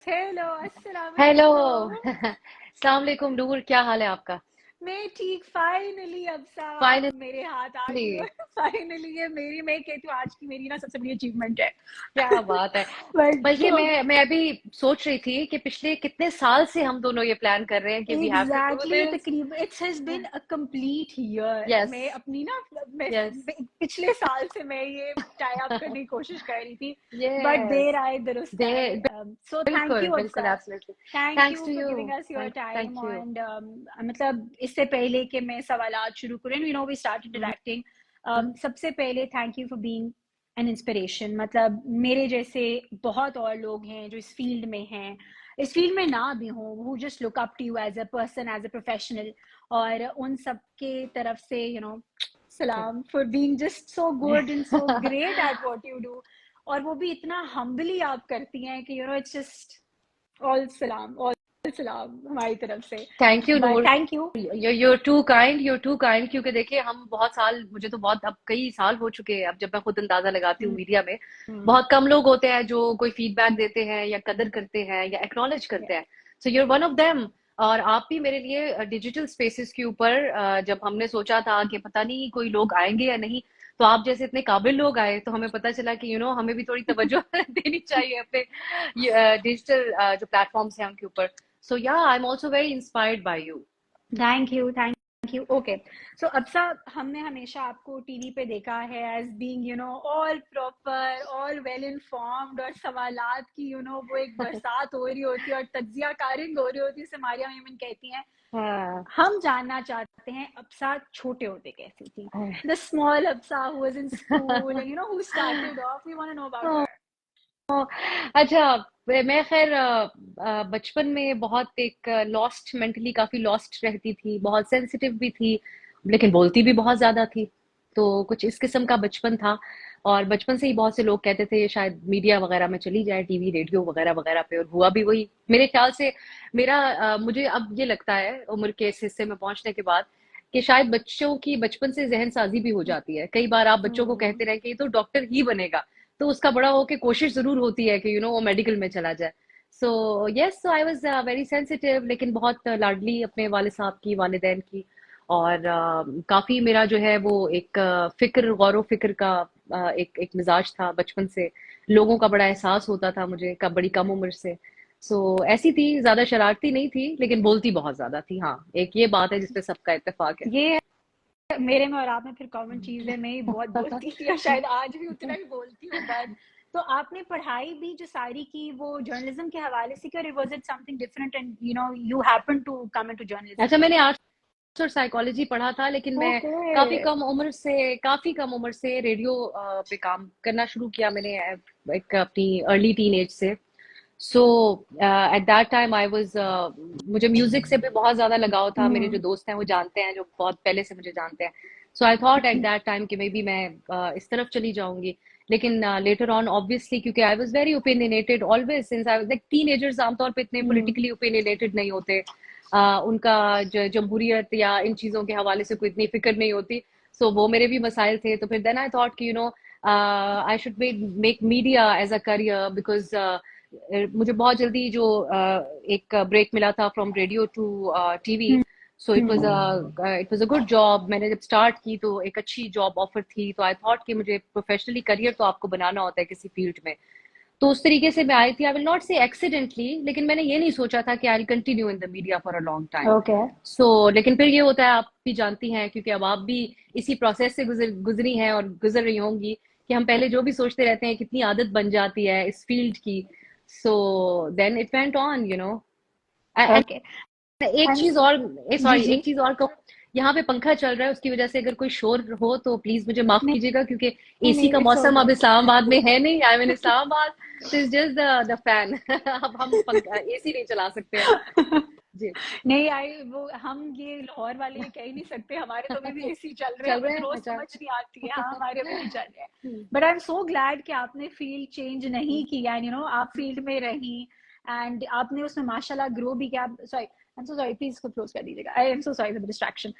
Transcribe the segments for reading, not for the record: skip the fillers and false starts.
Hello, अस्सलाम hello. वालेकुम। अस्सलाम वालेकुम नूर, क्या हाल है आपका? मैं ठीक। फाइनली अब साहब आप फाइनली। मेरे हाथ आ गई हो। फाइनली ये मेरी, मैं कहती हूँ आज की मेरी ना सबसे बड़ी अचीवमेंट है। क्या बात है। बट बल्कि मैं अभी सोच रही थी कि पिछले कितने साल से हम दोनों ये प्लान कर रहे हैं कि we have to do exactly this. तकरीबन it's has been a complete year. Yes. मैं अपनी ना, मैं यस। पिछले साल से मैं ये टाई अप करने की कोशिश कर रही थी। But yes. देर आए दुरुस्त दे आए। सो थैंक बिल्कुल यू बिल्कुल, Absa. Absolutely. Thank thanks you to for you. Giving us your time thank you. And मतलब इससे पहले कि मैं सवालात शुरू करूँ, you know we start interacting. सबसे पहले thank you for being an inspiration. मतलब मेरे जैसे बहुत और लोग हैं जो इस फील्ड में हैं, इस फील्ड में ना भी हो, who just look up to you as a person, as a professional. और उन सब के तरफ से सलाम for being just so good and so great at what you do. और वो भी इतना हम्बली आप करती हैं कि इट्स जस्ट ऑल सलाम हमारी तरफ से। Thank you but Noor. Thank you. you're too kind, you're too kind, क्योंकि देखिए हम बहुत साल, मुझे तो बहुत, अब कई साल हो चुके हैं, अब जब मैं खुद अंदाजा लगाती हूँ मीडिया में बहुत कम लोग होते हैं जो कोई फीडबैक देते हैं या कदर करते हैं या एक्नॉलेज करते हैं। सो यूर वन ऑफ देम। और आप भी मेरे लिए डिजिटल स्पेसेस के ऊपर जब हमने सोचा था कि पता नहीं कोई लोग आएंगे या नहीं, तो आप जैसे इतने काबिल लोग आए तो हमें पता चला कि हमें भी थोड़ी तवज्जो देनी चाहिए अपने डिजिटल जो प्लेटफॉर्म्स हैं उनके ऊपर। So yeah I am also very inspired by you. Thank you okay. So अब साहब, हमने हमेशा आपको टीवी पे देखा है as being all proper, all well informed, और सवालात की वो एक बरसात हो रही होती है और तज्जिया कारिंग हो रही होती है, जिसे मारिया मीमन कहती हैं। हाँ। हम जानना चाहते हैं अब्सा छोटे होते कैसी थी, the small Absa who was in school and who started off, we want to know about her. अच्छा। मैं खैर बचपन में बहुत एक लॉस्ट, मेंटली काफी लॉस्ट रहती थी, बहुत सेंसिटिव भी थी, लेकिन बोलती भी बहुत ज्यादा थी। तो कुछ इस किस्म का बचपन था। और बचपन से ही बहुत से लोग कहते थे शायद मीडिया वगैरह में चली जाए, टीवी रेडियो वगैरह वगैरह पे, और हुआ भी वही मेरे ख्याल से। मुझे अब ये लगता है उम्र के इस हिस्से में पहुंचने के बाद कि शायद बच्चों की बचपन से जहन साजी भी हो जाती है। कई बार आप बच्चों को कहते रहे कि ये तो डॉक्टर ही बनेगा, तो उसका बड़ा होके कोशिश जरूर होती है कि वो मेडिकल में चला जाए। So yes, so I was very sensitive, लेकिन बहुत लाडली अपने वाले साहब की, वालिदैन की। और काफी मेरा जो है वो एक फिक्र, गौर फिक्र का एक एक मिजाज था बचपन से। लोगों का बड़ा एहसास होता था मुझे, कब बड़ी कम उम्र से। सो ऐसी थी, ज्यादा शरारती नहीं थी, लेकिन बोलती बहुत ज्यादा थी। हाँ, एक ये बात है जिसपे सबका इत्तेफाक है। ये मेरे में और आप में फिर कॉमन चीज है। मैं ही बहुत बोलती थी और शायद आज भी उतना ही बोलती हूँ। बट तो आपने पढ़ाई भी जो सारी की वो जर्नलिज्म के हवाले से की, और was it something different and you happen to come into journalism? अच्छा, मैंने आर्ट्स और साइकोलॉजी पढ़ा था, लेकिन मैं ओके। काफी कम उम्र से रेडियो पे काम करना शुरू किया मैंने, एक अपनी अर्ली टीन एज से। So at that time I was, मुझे म्यूजिक से भी बहुत ज्यादा लगाव था। मेरे जो हम्म। दोस्त हैं वो जानते हैं, जो बहुत पहले से मुझे जानते हैं। So I thought at that time कि मे बी मैं इस तरफ चली जाऊंगी। लेकिन लेटर ऑन ऑब्वियसली, क्योंकि I was very opinionated always since I was like, teenagers आमतौर पे इतने हम्म। पॉलिटिकली ओपिनियनेटेड नहीं होते। उनका जमहूरियत या इन चीजों के हवाले से कोई इतनी फिक्र नहीं होती। सो वो मेरे भी मसाइल थे। तो फिर देन आई थॉट कि I should make media as a career, because मुझे बहुत जल्दी जो एक ब्रेक मिला था from radio to TV. So it was a good job. मैंने जब स्टार्ट की तो एक अच्छी जॉब ऑफर थी, तो आई थॉट कि मुझे प्रोफेशनली करियर तो आपको बनाना होता है किसी फील्ड में। तो उस तरीके से मैं आई थी, I will not say accidentally, लेकिन मैंने ये नहीं सोचा था कि I will continue in the media for a long time. Okay. So लेकिन फिर ये होता है, आप भी जानती हैं क्योंकि अब आप भी इसी प्रोसेस से गुजरी हैं और गुजर रही होंगी, कि हम पहले जो भी सोचते रहते हैं कितनी आदत बन जाती है इस फील्ड की। So then it went on, and okay. एक चीज और, जी सॉरी, जी। एक चीज और कहूँ। यहाँ पे पंखा चल रहा है, उसकी वजह से अगर कोई शोर हो तो प्लीज मुझे माफ नहीं कीजिएगा, क्योंकि एसी नहीं, का इट्स मौसम ओके। अब इस्लामाबाद में है नहीं, आई मीन इस्लामाबाद। तो इट्स जस्ट द फैन। अब हम पंखा, एसी नहीं चला सकते हैं। जी। नहीं आई वो, हम ये लाहौर वाले ये कह ही नहीं सकते, हमारे तो अभी भी एसी चल रहे हैं, चल हमें रहे तो हैं, रोज अच्छा। समझ नहीं आती है। हाँ, हमारे अभी भी चल रहे हैं। But I am so glad कि आपने फील्ड चेंज नहीं किया, आप फील्ड में रही एंड आपने उसमें माशाल्लाह ग्रो भी किया। Sorry, I am so sorry, please इसको क्लोज कर दीजिएगा। I am so sorry for the distraction.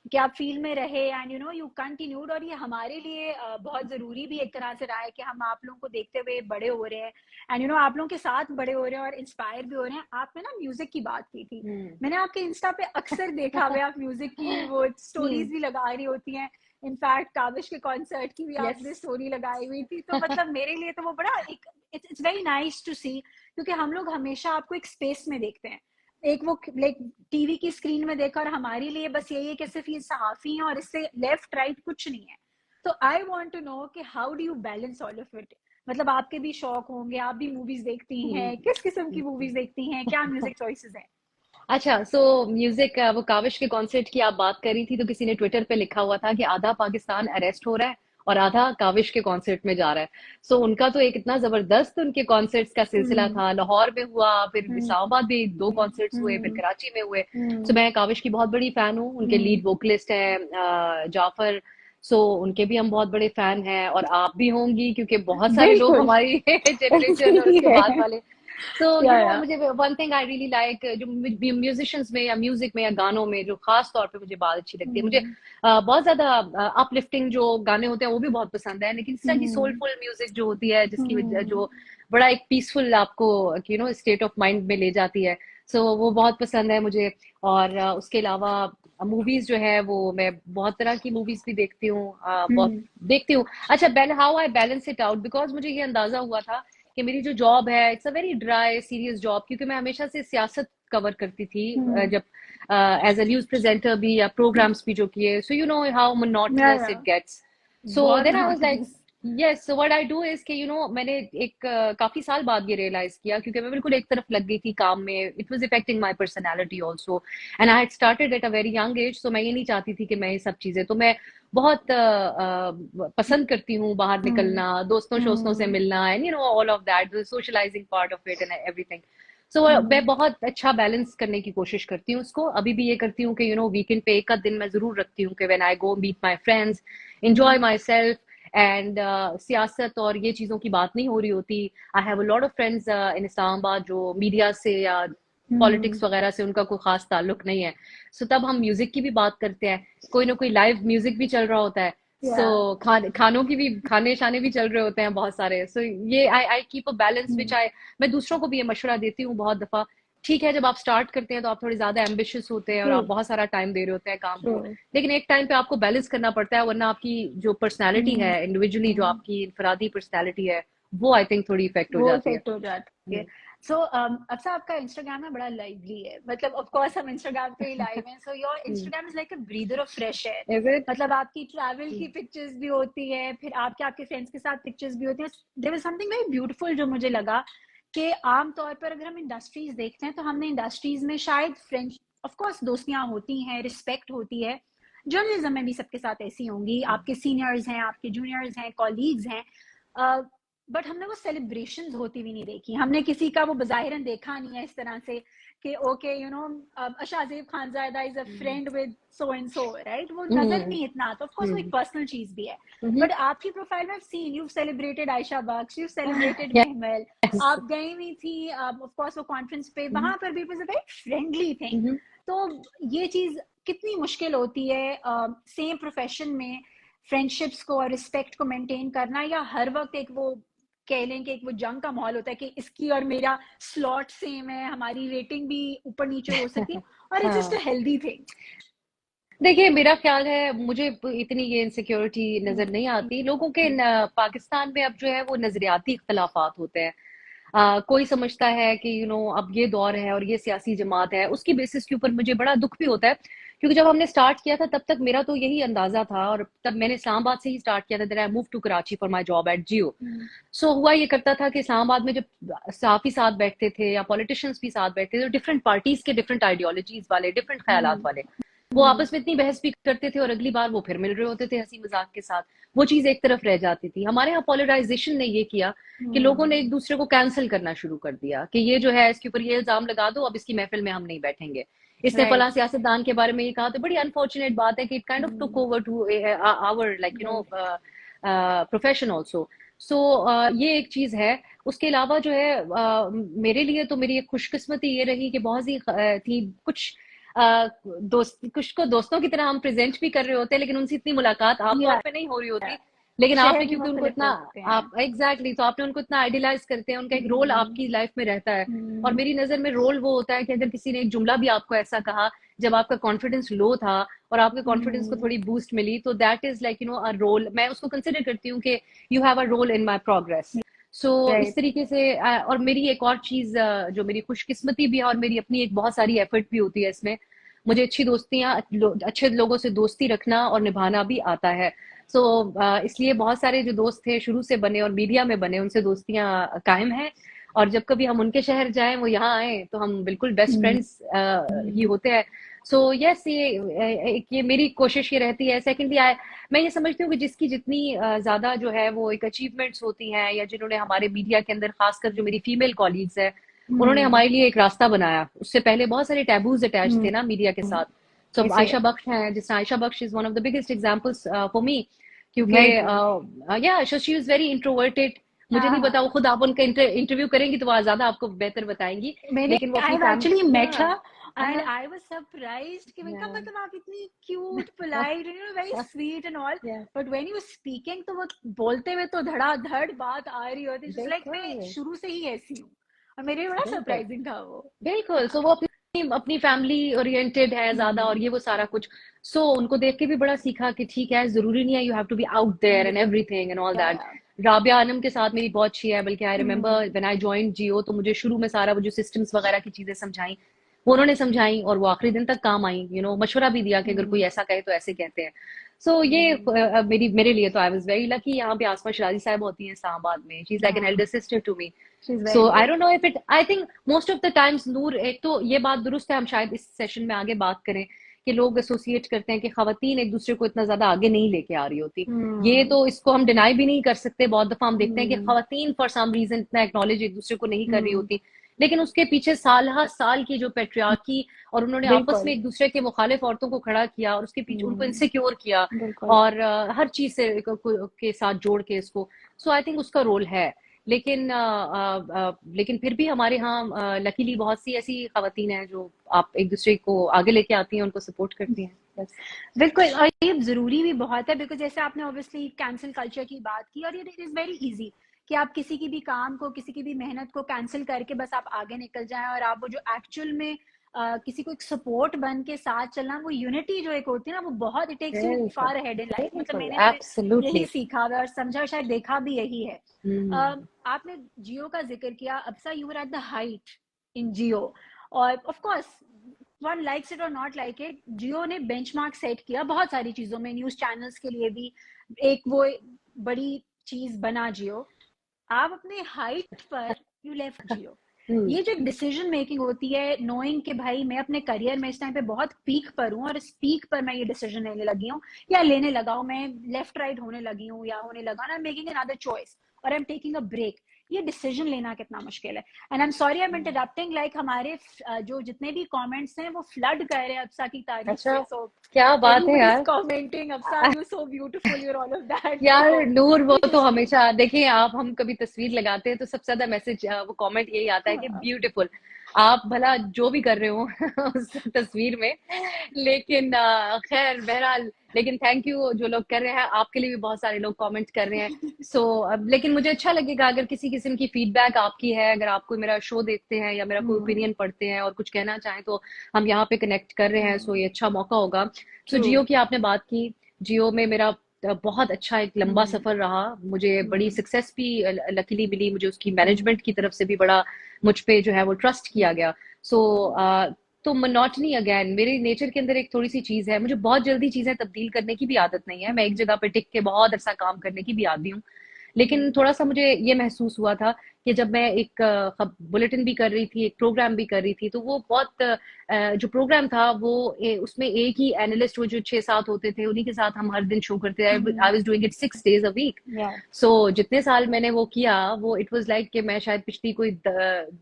कि आप फील्ड में रहे एंड यू कंटिन्यूड, और ये हमारे लिए बहुत जरूरी भी एक तरह से रहा है कि हम आप लोगों को देखते हुए बड़े हो रहे हैं एंड आप लोगों के साथ बड़े हो रहे हैं और इंस्पायर भी हो रहे हैं। आपने ना म्यूजिक की बात की थी, हम्म। मैंने आपके इंस्टा पे अक्सर देखा हुआ आप म्यूजिक की वो हम्म। स्टोरीज भी लगा रही होती हैं। इनफैक्ट काविश के कॉन्सर्ट की भी यस। आपने स्टोरी लगाई हुई थी, तो मतलब मेरे लिए तो वो बड़ा एक इट्स वेरी नाइस टू सी, क्योंकि हम लोग हमेशा आपको एक स्पेस में देखते हैं, एक वो लाइक टीवी की स्क्रीन में देखा, और हमारे लिए बस यही है कि सिर्फ ये सहाफी हैं और इससे लेफ्ट राइट कुछ नहीं है। तो आई वांट टू नो कि how do you balance all of it, मतलब आपके भी शौक होंगे, आप भी मूवीज देखती हैं, किस किस्म की मूवीज देखती हैं, क्या म्यूजिक चॉइसेस हैं? अच्छा, सो म्यूजिक, वो काविश के कॉन्सर्ट की आप बात कर रही थी, तो किसी ने ट्विटर पे लिखा हुआ था कि आधा पाकिस्तान अरेस्ट हो रहा है और आधा काविश के कॉन्सर्ट में जा रहा है। सो उनका तो एक इतना जबरदस्त उनके कॉन्सर्ट्स का सिलसिला हम्म था, लाहौर में हुआ, फिर हम्म इस्लामाबाद में दो कॉन्सर्ट्स हुए, फिर हम्म कराची में हुए। सो हम्म मैं काविश की बहुत बड़ी फैन हूँ, उनके हम्म लीड वोकलिस्ट हैं जाफर। सो उनके भी हम बहुत बड़े फैन हैं, और आप भी होंगी क्योंकि बहुत सारे लोग बिल्कुल हमारी जनरेशन और ऐसे ही उसके बाद है। वाले। सो या मुझे one thing I really like, जो म्यूजिशियंस में या म्यूजिक में या गानों में जो खास तौर पे मुझे बात अच्छी लगती है, मुझे हम्म बहुत ज्यादा अपलिफ्टिंग जो गाने होते हैं वो भी बहुत पसंद है, लेकिन इस तरह की हम्म सोलफुल म्यूजिक जो होती है जिसकी हम्म जो बड़ा एक पीसफुल आपको स्टेट ऑफ माइंड में ले जाती है, सो वो बहुत पसंद है मुझे। और उसके अलावा मूवीज जो है वो मैं बहुत तरह की मूवीज भी देखती हूँ, बहुत हम्म देखती हूँ। अच्छा, how I balance it out, because मुझे ये अंदाजा हुआ था कि मेरी जो जॉब है it's a very dry serious job, क्योंकि मैं हमेशा से सियासत कवर करती थी, हम्म जब एज अ न्यूज प्रेजेंटर भी या प्रोग्राम्स भी जो किए, so you know how monotonous या इट गेट्स। सो बहुत then I was like, monotonous. Yes, so what I do is कि मैंने एक काफी साल बाद ये रियलाइज किया, क्योंकि मैं बिल्कुल एक तरफ लग गई थी काम में, it was affecting my personality also, and I had started at a very young age, so मैं ये नहीं चाहती थी कि मैं ये सब चीजें, तो मैं बहुत पसंद करती हूँ बाहर हम्म निकलना, दोस्तों शोस्तों से हम्म मिलना, and all of that, the socializing part of it and everything. So मैं हम्म बहुत अच्छा बैलेंस करने की कोशिश करती हूँ उसको, अभी भी ये करती हूँ कि वीकेंड पे एक आध दिन मैं जरूर रखती हूँ कि when I go meet my friends, enjoy hmm myself, and सियासत और ये चीजों की बात नहीं हो रही होती। I have a lot of friends इन इस्लामाबाद जो मीडिया से या हम्म पॉलिटिक्स वगैरह से उनका कोई खास ताल्लुक नहीं है, सो तब हम म्यूजिक की भी बात करते हैं, कोई ना कोई लाइव म्यूजिक भी चल रहा होता है, या सो खानों की भी, खाने शाने भी चल रहे होते हैं बहुत सारे, सो ये आई I keep a balance which आई, मैं दूसरों को भी ये मशवरा देती हूँ बहुत दफा। ठीक है, जब आप स्टार्ट करते हैं तो आप थोड़े ज्यादा एम्बिशियस होते हैं और ट्रू आप बहुत सारा टाइम दे रहे होते हैं काम ट्रू को, लेकिन एक टाइम पे आपको बैलेंस करना पड़ता है, वरना आपकी जो पर्सनैलिटी हम्म है इंडिविजुअली, जो हम्म आपकी इनफरादी पर्सनैलिटी है, वो आई थिंक थोड़ी इफेक्ट हो वो जाती है। इफेक्ट हो जाती है। सो अच्छा, आपका इंस्टाग्राम में बड़ा लाइवली है, मतलब ऑफ कोर्स हम इंस्टाग्राम पे ही लाइव हैं, so your Instagram is like a breather of fresh air. Is it? मतलब आपकी ट्रैवल की पिक्चर्स भी होती है, फिर आपके आपके फ्रेंड्स के साथ पिक्चर्स भी होती हैं। There was something very beautiful जो मुझे लगा कि आमतौर पर अगर हम इंडस्ट्रीज देखते हैं तो हमने इंडस्ट्रीज में शायद फ्रेंड्स, ऑफ कोर्स दोस्तियां होती हैं, रिस्पेक्ट होती है, जर्नलिज्म में भी सबके साथ ऐसी होंगी, आपके सीनियर्स हैं, आपके जूनियर्स हैं, कॉलीग्स हैं, बट हमने वो सेलिब्रेशंस होती भी नहीं देखी, हमने किसी का वो बज़ाहिरन देखा नहीं है इस तरह से कि okay Shahzeb Khanzada is a friend with so and so, right, वो नजर नहीं इतना आता, ऑफ कोर्स वो एक पर्सनल चीज भी है। बट आपकी प्रोफाइल में seen you celebrated Ayesha Bakhsh, you celebrated Mehmal, yes. आप गई हुई थी ऑफ कोर्स वो कॉन्फ्रेंस पे, वहां पर भी it was a very friendly thing. तो ये चीज कितनी मुश्किल होती है सेम प्रोफेशन में फ्रेंडशिप्स को और रिस्पेक्ट को मेंटेन करना, या हर वक्त एक वो कह लें कि एक वो जंग का माहौल होता है कि इसकी और मेरा स्लॉट सेम है, हमारी रेटिंग भी ऊपर नीचे हो सकती है, और इट्स जस्ट हाँ, अ हेल्दी थिंग। देखिए, मेरा ख्याल है, मुझे इतनी ये इनसिक्योरिटी नजर नहीं आती लोगों के पाकिस्तान में। अब जो है वो नजरियाती इख्तलाफात होते हैं, कोई समझता है कि अब ये दौर है और ये सियासी जमात है, उसकी बेसिस के ऊपर मुझे बड़ा दुख भी होता है, क्योंकि जब हमने स्टार्ट किया था तब तक मेरा तो यही अंदाजा था, और तब मैंने इस्लामाबाद से ही स्टार्ट किया था, then I move to Karachi for my job at Geo. So हुआ ये करता था कि इस्लामाबाद में जब सहाफी साथ बैठते थे या पॉलिटिशियंस भी साथ बैठते थे, तो डिफरेंट पार्टीज के डिफरेंट आइडियोलॉजीज वाले, डिफरेंट ख्यालात वाले, वो आपस में इतनी बहस भी करते थे और अगली बार वो फिर मिल रहे होते थे हंसी मजाक के साथ, वो चीज एक तरफ रह जाती थी। हमारे यहाँ पोलराइजेशन ने ये किया कि लोगों ने एक दूसरे को कैंसिल करना शुरू कर दिया कि ये जो है इसके ऊपर ये इल्जाम लगा दो, अब इसकी महफिल में हम नहीं बैठेंगे, इसने फला राइट सियासतदान के बारे में ये कहा, तो बड़ी अनफॉर्चुनेट बात है कि it kind of took over to our like right profession also. So ये एक चीज है। उसके अलावा जो है मेरे लिए तो मेरी एक खुशकिस्मती ये रही कि बहुत सी थी कुछ दोस्त कुछ को दोस्तों की तरह हम प्रेजेंट भी कर रहे होते हैं, लेकिन उनसे इतनी मुलाकात आमतौर या पे नहीं हो रही होती। लेकिन आपने शहर भी क्योंकि उनको मुख्तलिफ इतना होते हैं। आप एग्जैक्टली तो आपने उनको इतना आइडियलाइज करते हैं, उनका एक रोल हम्म, आपकी लाइफ में रहता है। और हम्म, मेरी नजर में रोल वो होता है कि अगर किसी ने एक जुमला भी आपको ऐसा कहा जब आपका कॉन्फिडेंस लो था और आपके कॉन्फिडेंस को हम्म, थोड़ी बूस्ट मिली, तो that is like a role, मैं उसको कंसिडर करती हूँ कि you have a role in my progress. So इस राइट। तरीके से और मेरी एक और चीज जो मेरी खुशकिस्मती भी है और मेरी अपनी एक बहुत सारी एफर्ट भी होती है इसमें, मुझे अच्छी दोस्तियां अच्छे लोगों से दोस्ती रखना और निभाना भी आता है। सो इसलिए बहुत सारे जो दोस्त थे शुरू से बने और मीडिया में बने, उनसे दोस्तियां कायम हैं। और जब कभी हम उनके शहर जाएं, वो यहाँ आए, तो हम बिल्कुल बेस्ट हम्म, फ्रेंड्स ही होते हैं। सो यस, ये मेरी कोशिश ये रहती है। सेकेंडली मैं ये समझती हूँ कि जिसकी जितनी ज्यादा जो है वो एक अचीवमेंट्स होती हैं, या जिन्होंने हमारे मीडिया के अंदर, खासकर जो मेरी फीमेल कॉलीग्स है, उन्होंने हम्म, हमारे लिए एक रास्ता बनाया। उससे पहले बहुत सारे टैबूज अटैच थे ना मीडिया के साथ। तो अब ऐसे आयशा बख्श हैं, जिस Ayesha Bakhsh is one of the biggest examples for me, क्योंकि very true. Yeah she is very introverted. मुझे नहीं पता, वो हाँ, खुद आप उनका इंटरव्यू करेंगी तो वो ज्यादा आपको बेहतर बताएंगी। मैंने लेकिन वो आई अपनी हैव फैमिली, एक्चुअली मेट हाँ हर एंड हाँ आई वाज सरप्राइज्ड कि मैंने कहा या मतलब आप इतनी cute polite very sweet and all, या बट व्हेन यू स्पीकिंग तो वो बोलते हुए तो धड़ाधड़ बात आ रही होती, जस्ट लाइक मैं बिल्कुल शुरू से ही ऐसी हूँ। और मेरे लिए बड़ा बिल्कुल सरप्राइजिंग था वो। बिल्कुल। सो हाँ। वो अपनी अपनी फैमिली ओरिएंटेड है ज्यादा, और हम्म, ये वो सारा कुछ। सो उनको देख के भी बड़ा सीखा कि ठीक है, जरूरी नहीं है you have to be out there and everything and all that. या राबिया आनम के साथ मेरी बहुत अच्छी है, बल्कि आई हम्म, रिमेम्बर व्हेन आई जॉइंड जियो, तो मुझे शुरू में सारा वो जो सिस्टम्स वगैरह की चीजें समझाई, वो उन्होंने समझाई, और वो आखिरी दिन तक काम आई। मशवरा भी दिया कि अगर कोई हम्म, ऐसा कहे तो ऐसे कहते हैं। सो ये हम्म, मेरे लिए तो आई वाज वेरी लकी। यहाँ पे आसमा शराजी साहब होती हैं इस्लामाबाद में, शी इज लाइक एन हाँ, elder sister to me. She is so very I good. Don't know if it, I think most of the times, Noor, एक तो ये बात दुरुस्त है, हम शायद इस सेशन में आगे बात करें कि लोग एसोसिएट करते हैं कि खवातीन एक दूसरे को इतना ज्यादा आगे नहीं लेके आ रही होती। ये हम्म, तो, इसको हम डिनाई भी नहीं कर सकते। बहुत दफा हम देखते हैं कि हम्म, खवातीन फॉर सम रीजन इतना एक्नॉलेज एक दूसरे को नहीं कर रही हम्म, होती, लेकिन उसके पीछे साल हर साल की जो पेट्रियार्की, और उन्होंने आपस में बिल्कुल। एक दूसरे के मुखालिफ औरतों को खड़ा किया और उसके पीछे उनको हम्म, इनसिक्योर किया, बिल्कुल। और हर चीज से के साथ जोड़ के इसको। सो आई थिंक उसका रोल है। लेकिन लेकिन फिर भी हमारे यहाँ लकीली बहुत सी ऐसी खवातीन हैं जो आप एक दूसरे को आगे लेके आती हैं, उनको सपोर्ट करती हैं, बस। बिल्कुल, और ये ज़रूरी भी बहुत है, बिकॉज़ जैसे आपने ऑब्वियसली कैंसल कल्चर की बात की, और ये इट इज़ वेरी ईज़ी कि आप किसी की भी काम को, किसी की भी मेहनत को कैंसल करके बस आप आगे निकल जाएँ, और आप वो जो एक्चुअल में किसी को एक सपोर्ट बन के साथ चलना, वो यूनिटी जो एक होती है ना, वो बहुत इट टेक्स यू बिल्कुल फार अहेड इन लाइफ। मतलब बिल्कुल मैंने तो यही एब्सोल्युटली। सीखा हुआ है और समझा और शायद देखा भी यही है। हम्म आपने जियो का ज़िक्र किया, Absa you were at the height in Geo, और of course one likes it और नॉट लाइक इट, जियो ने बेंचमार्क सेट किया बहुत सारी चीजों में, न्यूज चैनल्स के लिए भी एक वो बड़ी चीज बना जियो। आप अपने हाइट पर यू लेफ्ट जियो। हम्म ये जो डिसीजन मेकिंग होती है, नोइंग कि भाई मैं अपने करियर में इस टाइम पे बहुत पीक पर हूँ, और इस पीक पर मैं ये डिसीजन लेने लगी हूँ, या लेने लगा हूँ, मैं लेफ्ट राइट होने लगी हूँ या होने लगा ना, मेकिंग अनदर चॉइस, और I am taking a break. ये डिसीजन लेना कितना मुश्किल है। And I am sorry I am interrupting, like हमारे जो जितने भी कमेंट्स हैं वो फ्लड कर रहे हैं अप्सा की तारीफ अच्छा, से, सो क्या बात है एवरीबडी इज यार। Commenting, Absa you so beautiful, you all of that, यार तो नूर, वो वी तो जस्ट हमेशा देखिए, आप हम कभी तस्वीर लगाते हैं तो सबसे ज्यादा मैसेज, वो कमेंट यही आता है कि ब्यूटीफुल। आप भला जो भी कर रहे हो उस तस्वीर में, लेकिन खैर बहरहाल, लेकिन थैंक यू जो लोग कर रहे हैं, आपके लिए भी बहुत सारे लोग कमेंट कर रहे हैं। सो अब लेकिन मुझे अच्छा लगेगा अगर किसी किस्म की फीडबैक आपकी है, अगर आप कोई मेरा शो देखते हैं या मेरा कोई ओपिनियन पढ़ते हैं और कुछ कहना चाहें, तो हम यहाँ पे कनेक्ट कर रहे हैं। सो ये अच्छा मौका होगा। So true. जियो की आपने बात की, जियो में मेरा बहुत अच्छा एक लंबा सफर रहा। मुझे बड़ी सक्सेस भी लकीली मिली, मुझे उसकी मैनेजमेंट की तरफ से भी बड़ा मुझ पे जो है वो ट्रस्ट किया गया। सो तो मोनोटनी, अगेन मेरे नेचर के अंदर एक थोड़ी सी चीज है, मुझे बहुत जल्दी चीजें तब्दील करने की भी आदत नहीं है। मैं एक जगह पे टिक के बहुत अच्छा काम करने की भी आदी हूँ। लेकिन थोड़ा सा मुझे ये महसूस हुआ था कि जब मैं एक बुलेटिन भी कर रही थी, एक प्रोग्राम भी कर रही थी, तो वो बहुत जो प्रोग्राम था वो उसमें एक ही एनालिस्ट, वो जो 6-7 होते थे, उन्हीं के साथ हम हर दिन शो करते थे। आई was doing it 6 days a week। या सो जितने साल मैंने वो किया, वो इट वाज लाइक कि मैं शायद पिछली कोई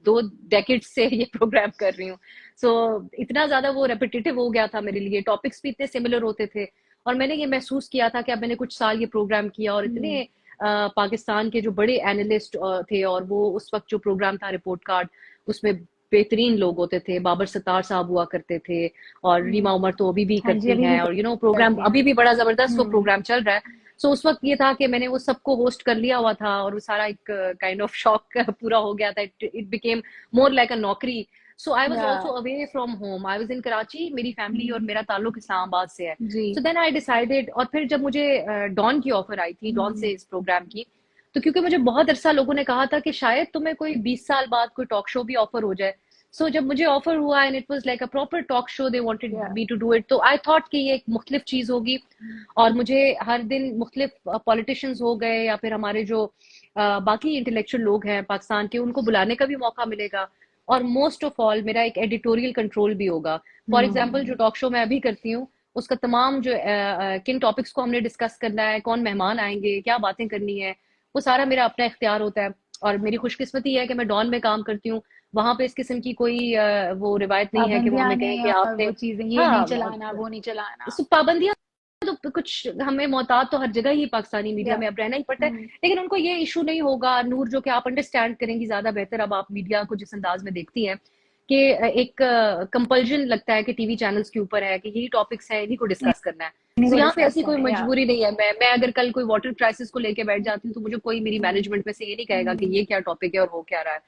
2 डेकेड से ये प्रोग्राम कर रही हूँ। सो इतना ज्यादा वो रेपिटेटिव हो गया था मेरे लिए, टॉपिक्स भी इतने सिमिलर होते थे। और मैंने ये महसूस किया था कि अब मैंने कुछ साल ये प्रोग्राम किया, और इतने पाकिस्तान के जो बड़े एनालिस्ट थे, और वो उस वक्त जो प्रोग्राम था रिपोर्ट कार्ड, उसमें बेहतरीन लोग होते थे। बाबर सत्तार साहब हुआ करते थे, और रीमा उमर तो अभी भी हाँ जी, करती अभी भी हैं, और प्रोग्राम करती हैं। अभी भी बड़ा जबरदस्त वो हम्म। प्रोग्राम चल रहा है। सो उस वक्त ये था कि मैंने वो सबको होस्ट कर लिया हुआ था, और वो सारा एक काइंड ऑफ शौक पूरा हो गया था। It became more like a नॉकरी। So I was yeah. Also away from home, I was in Karachi, मेरी फैमिली और मेरा ताल्लुक इस्लामाबाद से है। जी। सो देन आई डिसाइडेड, और फिर जब मुझे डॉन की ऑफर आई थी, डॉन से इस प्रोग्राम की, तो क्योंकि मुझे बहुत अरसा लोगों ने कहा था कि शायद तुम्हें कोई 20 साल बाद कोई टॉक शो भी ऑफर हो जाए। सो जब मुझे ऑफर हुआ and it was like a proper talk show, they wanted yeah. Me to do it, तो आई थॉट कि ये एक मुख्तलिफ चीज होगी, और मुझे हर दिन मुख्तलिफ पॉलिटिशियंस हो गए या फिर हमारे जो बाकी इंटेलेक्चुअल लोग हैं पाकिस्तान के, उनको बुलाने का भी मौका मिलेगा। और मोस्ट ऑफ ऑल मेरा एक एडिटोरियल कंट्रोल भी होगा। फॉर एग्जाम्पल, जो टॉक शो मैं अभी करती हूँ, उसका तमाम जो किन टॉपिक्स को हमने डिस्कस करना है, कौन मेहमान आएंगे, क्या बातें करनी है, वो सारा मेरा अपना इख्तियार होता है। और मेरी खुशकिस्मती है कि मैं डॉन में काम करती हूँ, वहां पे इस किस्म की कोई वो रिवायत नहीं है कि वो पाबंदियां हमें कहें नहीं, कि और आपने। वो चीजें, ये नहीं हाँ, चलाना, वो नहीं चलाना। पाबंदियां तो कुछ हमें मोहतात तो हर जगह ही पाकिस्तानी मीडिया या। में अब रहना ही पड़ता है, लेकिन उनको ये इशू नहीं होगा। नूर, जो कि आप अंडरस्टैंड करेंगी ज्यादा बेहतर, अब आप मीडिया को जिस अंदाज में देखती हैं, कि एक कंपल्जन लगता है कि टीवी चैनल्स के ऊपर है कि यही टॉपिक्स है, इन्हीं को डिस्कस करना है। इन्हीं तो को यहाँ पे डिस्कस ऐसी कोई करना है। या। मजबूरी नहीं है। मैं अगर कल कोई वाटर क्राइसिस को लेके बैठ जाती हूँ, तो मुझे कोई मेरी मैनेजमेंट में से ये नहीं कहेगा कि ये क्या टॉपिक है और हो क्या रहा है।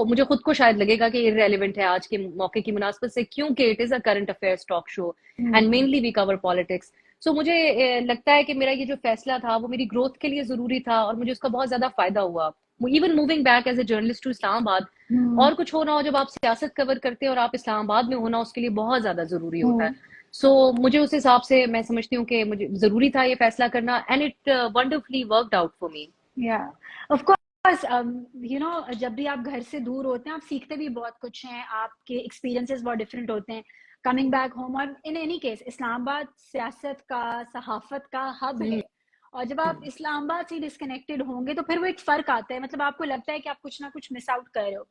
मुझे खुद को शायद लगेगा कि इररेलेवेंट है आज के मौके की मुनासबत से, क्योंकि it is a current affairs talk show and mainly we cover politics. मुझे लगता है कि मेरा ये जो फैसला था वो मेरी ग्रोथ के लिए जरूरी था, और मुझे उसका बहुत ज्यादा फायदा हुआ। Even moving back as a journalist to Islamabad, और कुछ होना हो, जब आप सियासत कवर करते हैं और आप इस्लामाबाद में होना, उसके लिए बहुत ज्यादा जरूरी होता है। मुझे उस हिसाब से मैं समझती हूँ कि मुझे जरूरी था ये फैसला करना, and it wonderfully worked out for me. Yeah. Of course, जब भी आप घर से दूर होते हैं, आप सीखते भी बहुत कुछ हैं, आपके एक्सपीरियंसेस बहुत डिफरेंट होते हैं कमिंग बैक होम। और इन एनी केस इस्लामाबाद सियासत का, सहाफत का हब है, और जब आप इस्लामाबाद से डिस्कनेक्टेड होंगे तो फिर वो एक फर्क आता है। मतलब आपको लगता है कि आप कुछ ना कुछ मिस आउट कर रहे हो।